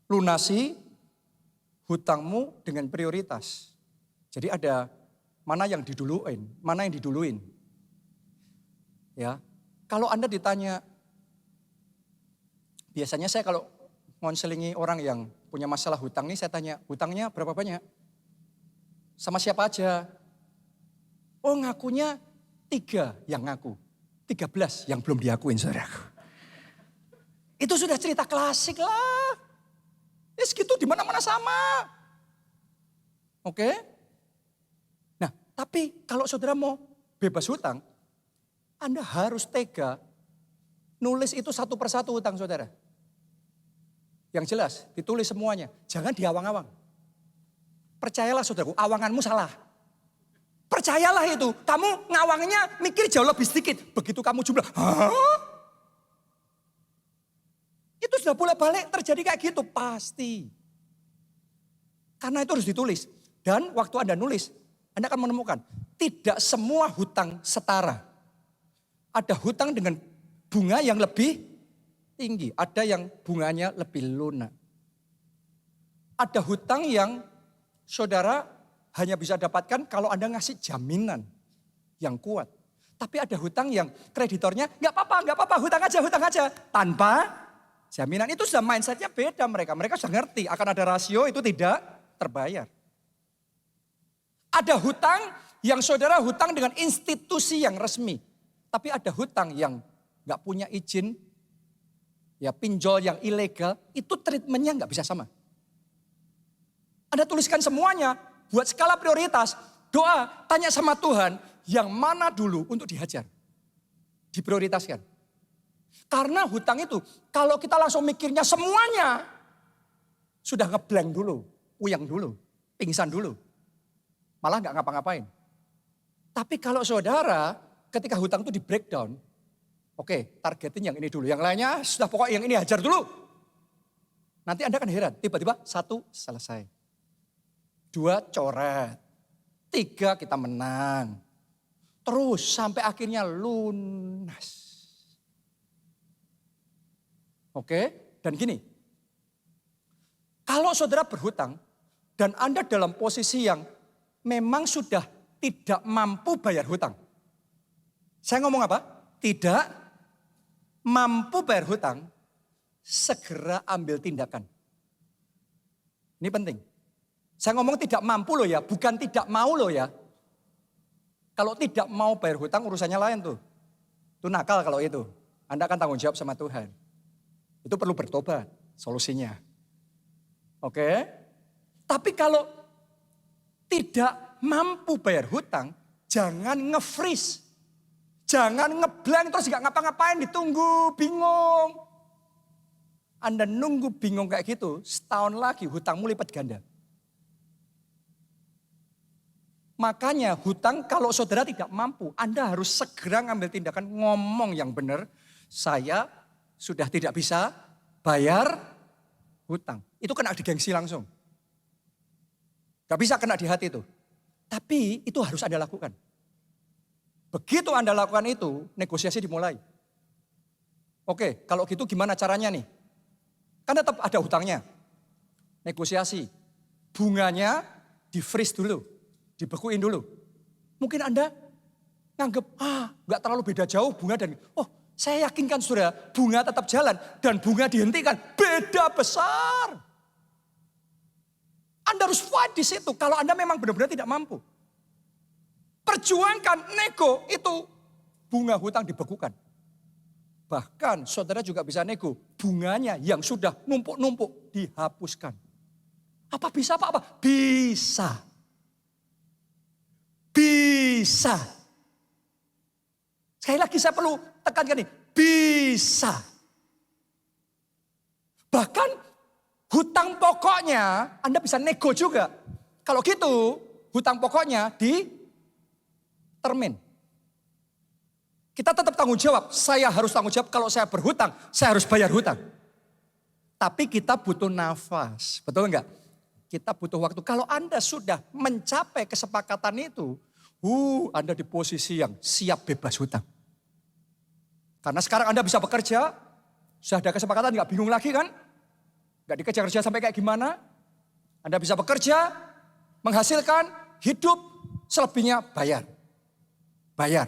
A: Lunasi hutangmu dengan prioritas. Jadi ada mana yang diduluin, mana yang diduluin. Ya, kalau Anda ditanya, biasanya saya kalau ngonselingi orang yang punya masalah hutang nih, saya tanya, hutangnya berapa banyak? Sama siapa aja? Oh ngakunya 3 yang ngaku. 13 yang belum diakuin saudaraku. Itu sudah cerita klasik lah. Ya segitu di mana-mana sama. Oke? Nah tapi kalau saudara mau bebas hutang, Anda harus tega nulis itu satu persatu hutang saudara. Yang jelas ditulis semuanya. Jangan diawang-awang. Percayalah saudaraku, awanganmu salah. Percayalah itu, kamu ngawangnya mikir jauh lebih sedikit. Begitu kamu jumlah, hah? Itu sudah bolak-balik terjadi kayak gitu, pasti. Karena itu harus ditulis. Dan waktu Anda nulis, Anda akan menemukan, tidak semua hutang setara. Ada hutang dengan bunga yang lebih tinggi, ada yang bunganya lebih lunak. Ada hutang yang saudara hanya bisa dapatkan kalau Anda ngasih jaminan yang kuat. Tapi ada hutang yang kreditornya nggak apa-apa, hutang aja. Tanpa jaminan, itu sudah mindsetnya beda mereka. Mereka sudah ngerti akan ada rasio itu tidak terbayar. Ada hutang yang saudara hutang dengan institusi yang resmi. Tapi ada hutang yang nggak punya izin, ya pinjol yang ilegal, itu treatmentnya nggak bisa sama. Anda tuliskan semuanya, buat skala prioritas, doa, tanya sama Tuhan, yang mana dulu untuk dihajar. Diprioritaskan. Karena hutang itu, kalau kita langsung mikirnya semuanya, sudah ngeblank dulu, puyeng dulu, pingsan dulu. Malah gak ngapa-ngapain. Tapi kalau saudara, ketika hutang itu di breakdown, oke, targetin yang ini dulu, yang lainnya sudah pokok yang ini hajar dulu. Nanti Anda akan heran, tiba-tiba 1 selesai. 2 coret, 3 kita menang. Terus sampai akhirnya lunas. Oke, dan gini. Kalau saudara berhutang dan Anda dalam posisi yang memang sudah tidak mampu bayar hutang. Saya ngomong apa? Tidak mampu bayar hutang, segera ambil tindakan. Ini penting. Saya ngomong tidak mampu loh ya, bukan tidak mau loh ya. Kalau tidak mau bayar hutang urusannya lain tuh. Itu nakal kalau itu. Anda akan tanggung jawab sama Tuhan. Itu perlu bertobat solusinya. Oke. Tapi kalau tidak mampu bayar hutang, jangan nge-freeze. Jangan ngeblank terus gak ngapa-ngapain, ditunggu, bingung. Anda nunggu bingung kayak gitu, setahun lagi hutangmu lipat ganda. Makanya hutang kalau saudara tidak mampu, Anda harus segera ngambil tindakan, ngomong yang benar. Saya sudah tidak bisa bayar hutang. Itu kena di gengsi langsung. Gak bisa kena di hati itu. Tapi itu harus Anda lakukan. Begitu Anda lakukan itu, negosiasi dimulai. Oke, kalau gitu gimana caranya nih? Kan tetap ada hutangnya. Negosiasi. Bunganya di-freeze dulu. Dibekuin dulu. Mungkin Anda nganggep, gak terlalu beda jauh bunga dan, saya yakinkan saudara, bunga tetap jalan dan bunga dihentikan. Beda besar. Anda harus fight di situ kalau Anda memang benar-benar tidak mampu. Perjuangkan nego itu bunga hutang dibekukan. Bahkan saudara juga bisa nego bunganya yang sudah numpuk-numpuk dihapuskan. Apa bisa Pak? Apa? Bisa. Bisa. Sekali lagi saya perlu tekankan ini. Bisa. Bahkan hutang pokoknya Anda bisa nego juga. Kalau gitu hutang pokoknya di termin. Kita tetap tanggung jawab. Saya harus tanggung jawab kalau saya berhutang. Saya harus bayar hutang. Tapi kita butuh nafas. Betul enggak? Kita butuh waktu. Kalau Anda sudah mencapai kesepakatan itu. Anda di posisi yang siap bebas hutang. Karena sekarang Anda bisa bekerja. Sudah ada kesepakatan, enggak bingung lagi kan? Enggak dikejar-kejar sampai kayak gimana. Anda bisa bekerja, menghasilkan, hidup, selebihnya bayar. Bayar.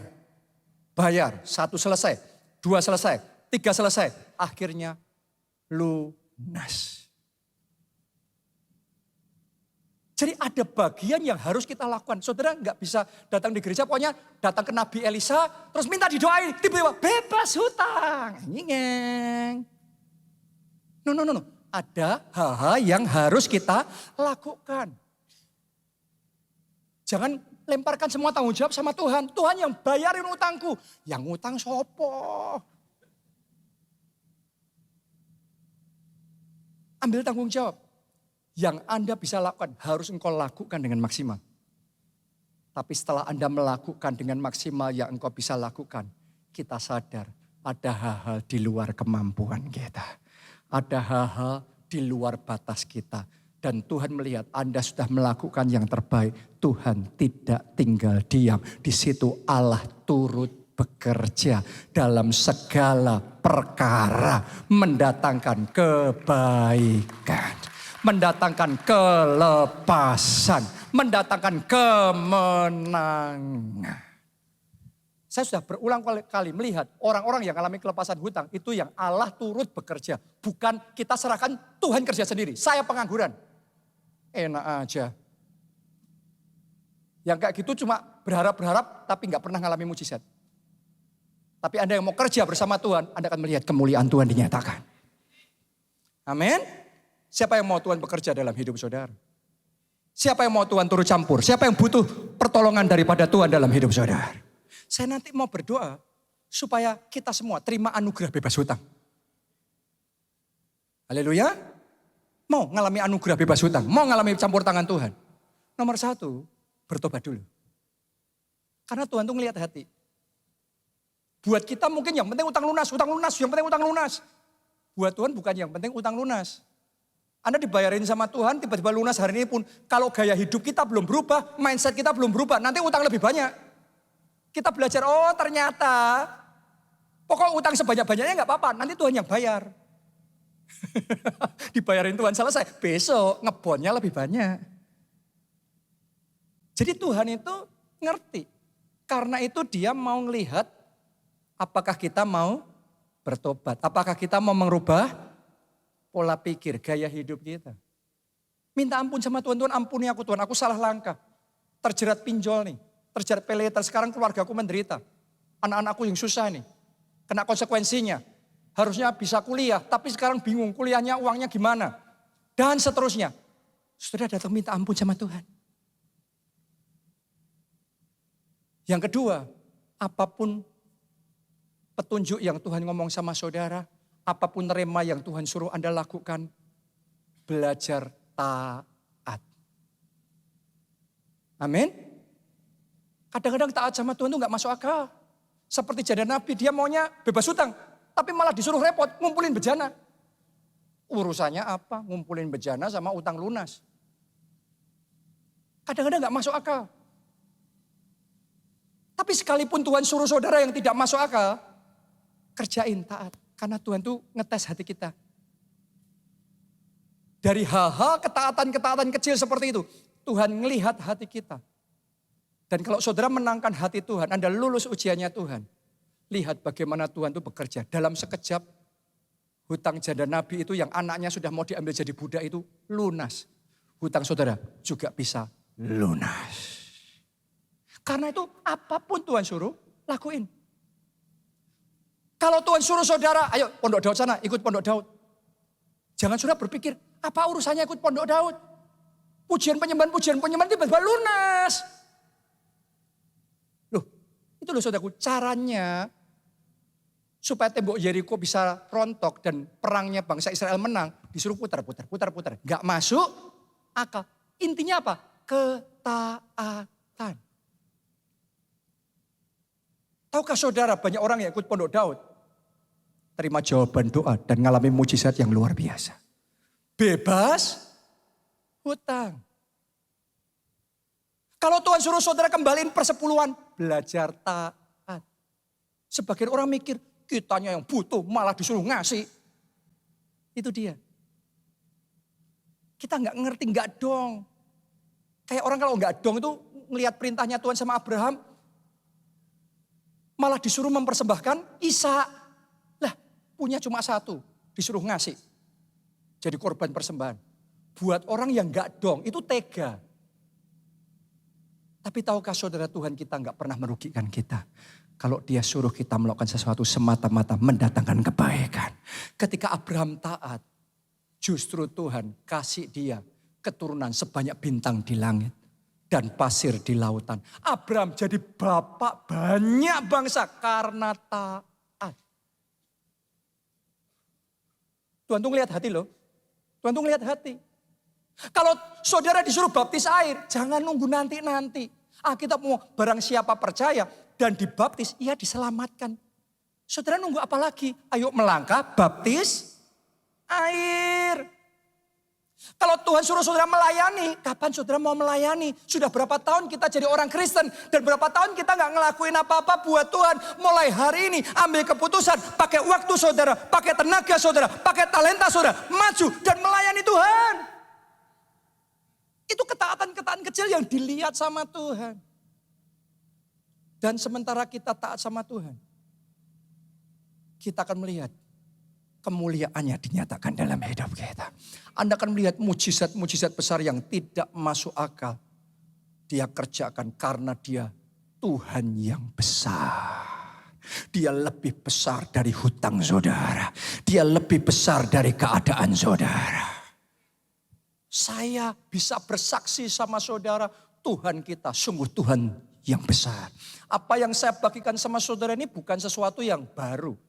A: Bayar, 1 selesai, 2 selesai, 3 selesai. Akhirnya lunas. Jadi ada bagian yang harus kita lakukan. Saudara nggak bisa datang di gereja, pokoknya datang ke Nabi Elisa, terus minta didoain, tiba-tiba bebas hutang. Nyingeng. No. Ada hal-hal yang harus kita lakukan. Jangan lemparkan semua tanggung jawab sama Tuhan. Tuhan yang bayarin utangku. Yang utang sopo. Ambil tanggung jawab. Yang Anda bisa lakukan harus engkau lakukan dengan maksimal. Tapi setelah Anda melakukan dengan maksimal yang engkau bisa lakukan. Kita sadar ada hal-hal di luar kemampuan kita. Ada hal-hal di luar batas kita. Dan Tuhan melihat Anda sudah melakukan yang terbaik. Tuhan tidak tinggal diam. Di situ Allah turut bekerja dalam segala perkara. Mendatangkan kebaikan. Mendatangkan kelepasan. Mendatangkan kemenangan. Saya sudah berulang kali melihat orang-orang yang alami kelepasan hutang. Itu yang Allah turut bekerja. Bukan kita serahkan Tuhan kerja sendiri. Saya pengangguran. Enak aja. Yang kayak gitu cuma berharap-berharap tapi gak pernah ngalami mujizat. Tapi Anda yang mau kerja bersama Tuhan, Anda akan melihat kemuliaan Tuhan dinyatakan. Amin. Siapa yang mau Tuhan bekerja dalam hidup saudara? Siapa yang mau Tuhan turut campur? Siapa yang butuh pertolongan daripada Tuhan dalam hidup saudara? Saya nanti mau berdoa supaya kita semua terima anugerah bebas hutang. Haleluya. Mau ngalami anugerah bebas hutang, mau ngalami campur tangan Tuhan. Nomor 1, bertobat dulu. Karena Tuhan tuh ngelihat hati. Buat kita mungkin yang penting utang lunas, yang penting utang lunas. Buat Tuhan bukan yang penting utang lunas. Anda dibayarin sama Tuhan, tiba-tiba lunas hari ini pun. Kalau gaya hidup kita belum berubah, mindset kita belum berubah, nanti utang lebih banyak. Kita belajar, ternyata pokok utang sebanyak-banyaknya gak apa-apa, nanti Tuhan yang bayar. Dibayarin Tuhan selesai, besok ngebonnya lebih banyak. Jadi Tuhan itu ngerti. Karena itu dia mau ngelihat apakah kita mau bertobat. Apakah kita mau merubah pola pikir, gaya hidup kita. Minta ampun sama Tuhan, Tuhan ampuni aku Tuhan, aku salah langkah. Terjerat pinjol nih, terjerat pay later, sekarang keluargaku menderita. Anak-anakku yang susah nih, kena konsekuensinya. Harusnya bisa kuliah, tapi sekarang bingung kuliahnya, uangnya gimana. Dan seterusnya. Sudah datang minta ampun sama Tuhan. Yang kedua, apapun petunjuk yang Tuhan ngomong sama saudara, apapun rema yang Tuhan suruh Anda lakukan, belajar taat. Amin. Kadang-kadang taat sama Tuhan itu gak masuk akal. Seperti janda Nabi, dia maunya bebas hutang. Tapi malah disuruh repot, ngumpulin bejana. Urusannya apa? Ngumpulin bejana sama utang lunas. Kadang-kadang gak masuk akal. Tapi sekalipun Tuhan suruh saudara yang tidak masuk akal, kerjain taat. Karena Tuhan tuh ngetes hati kita. Dari hal-hal ketaatan-ketaatan kecil seperti itu, Tuhan ngelihat hati kita. Dan kalau saudara menangkan hati Tuhan, Anda lulus ujiannya Tuhan. Lihat bagaimana Tuhan itu bekerja. Dalam sekejap, hutang janda Nabi itu yang anaknya sudah mau diambil jadi budak itu lunas. Hutang saudara juga bisa lunas. Karena itu apapun Tuhan suruh, lakuin. Kalau Tuhan suruh saudara, ayo Pondok Daud sana, ikut Pondok Daud. Jangan saudara berpikir, apa urusannya ikut Pondok Daud? Pujian penyembahan tiba-tiba lunas. Loh, itu loh saudaraku, caranya supaya tembok Yeriko bisa rontok dan perangnya bangsa Israel menang, disuruh putar. Gak masuk akal. Intinya apa? Ketaatan. Tahukah saudara banyak orang yang ikut Pondok Daud terima jawaban doa dan mengalami mujizat yang luar biasa. Bebas hutang. Kalau Tuhan suruh saudara kembaliin persepuluhan, belajar taat. Sebagian orang mikir, kitanya yang butuh malah disuruh ngasih. Itu dia. Kita nggak ngerti, nggak dong. Kayak orang kalau nggak dong itu ngelihat perintahnya Tuhan sama Abraham, malah disuruh mempersembahkan Ishak. Lah, punya cuma satu, disuruh ngasih. Jadi korban persembahan. Buat orang yang gak dong, itu tega. Tapi tahukah saudara, Tuhan kita gak pernah merugikan kita. Kalau dia suruh kita melakukan sesuatu semata-mata mendatangkan kebaikan. Ketika Abraham taat, justru Tuhan kasih dia keturunan sebanyak bintang di langit. Dan pasir di lautan. Abraham jadi bapak banyak bangsa karena taat. Tuhan tuh ngelihat hati loh. Tuhan tuh ngelihat hati. Kalau saudara disuruh baptis air, jangan nunggu nanti-nanti. Alkitab mau barang siapa percaya dan dibaptis, ia diselamatkan. Saudara nunggu apa lagi? Ayo melangkah, baptis air. Kalau Tuhan suruh saudara melayani, kapan saudara mau melayani? Sudah berapa tahun kita jadi orang Kristen dan berapa tahun kita nggak ngelakuin apa-apa buat Tuhan. Mulai hari ini ambil keputusan, pakai waktu saudara, pakai tenaga saudara, pakai talenta saudara, maju dan melayani Tuhan. Itu ketaatan-ketaatan kecil yang dilihat sama Tuhan. Dan sementara kita taat sama Tuhan, kita akan melihat kemuliaannya dinyatakan dalam hidup kita. Anda akan melihat mujizat-mujizat besar yang tidak masuk akal. Dia kerjakan karena dia Tuhan yang besar. Dia lebih besar dari hutang saudara. Dia lebih besar dari keadaan saudara. Saya bisa bersaksi sama saudara, Tuhan kita sungguh Tuhan yang besar. Apa yang saya bagikan sama saudara ini bukan sesuatu yang baru.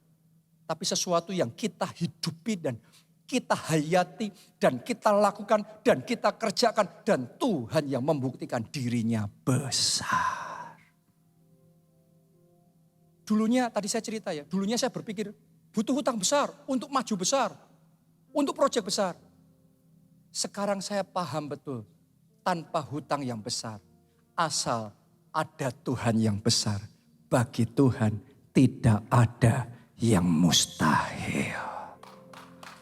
A: Tapi sesuatu yang kita hidupi dan kita hayati dan kita lakukan dan kita kerjakan. Dan Tuhan yang membuktikan dirinya besar. Dulunya tadi saya cerita ya, dulunya saya berpikir butuh hutang besar untuk maju besar. Untuk proyek besar. Sekarang saya paham betul tanpa hutang yang besar. Asal ada Tuhan yang besar. Bagi Tuhan tidak ada yang mustahil.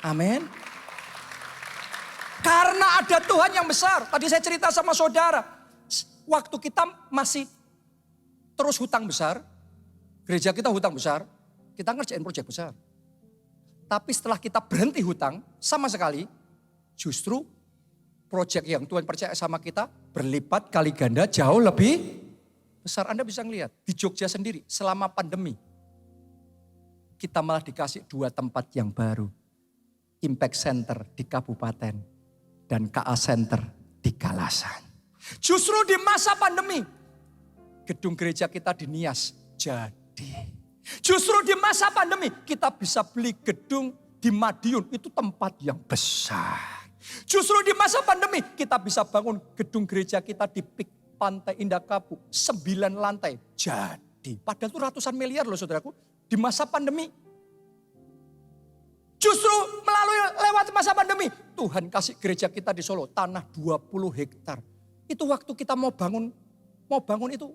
A: Amin. Karena ada Tuhan yang besar. Tadi saya cerita sama saudara. Waktu kita masih terus hutang besar. Gereja kita hutang besar. Kita ngerjain proyek besar. Tapi setelah kita berhenti hutang sama sekali. Justru proyek yang Tuhan percaya sama kita berlipat kali ganda jauh lebih besar. Anda bisa ngelihat di Jogja sendiri selama pandemi. Kita malah dikasih 2 tempat yang baru. Impact Center di Kabupaten dan KA Center di Kalasan. Justru di masa pandemi, gedung gereja kita di Nias jadi. Justru di masa pandemi kita bisa beli gedung di Madiun, itu tempat yang besar. Justru di masa pandemi kita bisa bangun gedung gereja kita di Pik Pantai Indah Kapuk, 9 lantai jadi. Padahal itu ratusan miliar loh saudaraku di masa pandemi. Justru lewat masa pandemi Tuhan kasih gereja kita di Solo tanah 20 hektar. Itu waktu kita mau bangun itu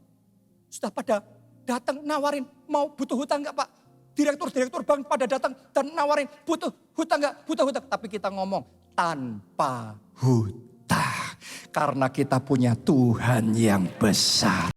A: sudah pada datang nawarin, mau butuh hutang enggak Pak? Direktur bank pada datang dan nawarin, butuh hutang enggak? Butuh hutang. Tapi kita ngomong tanpa hutang. Karena kita punya Tuhan yang besar.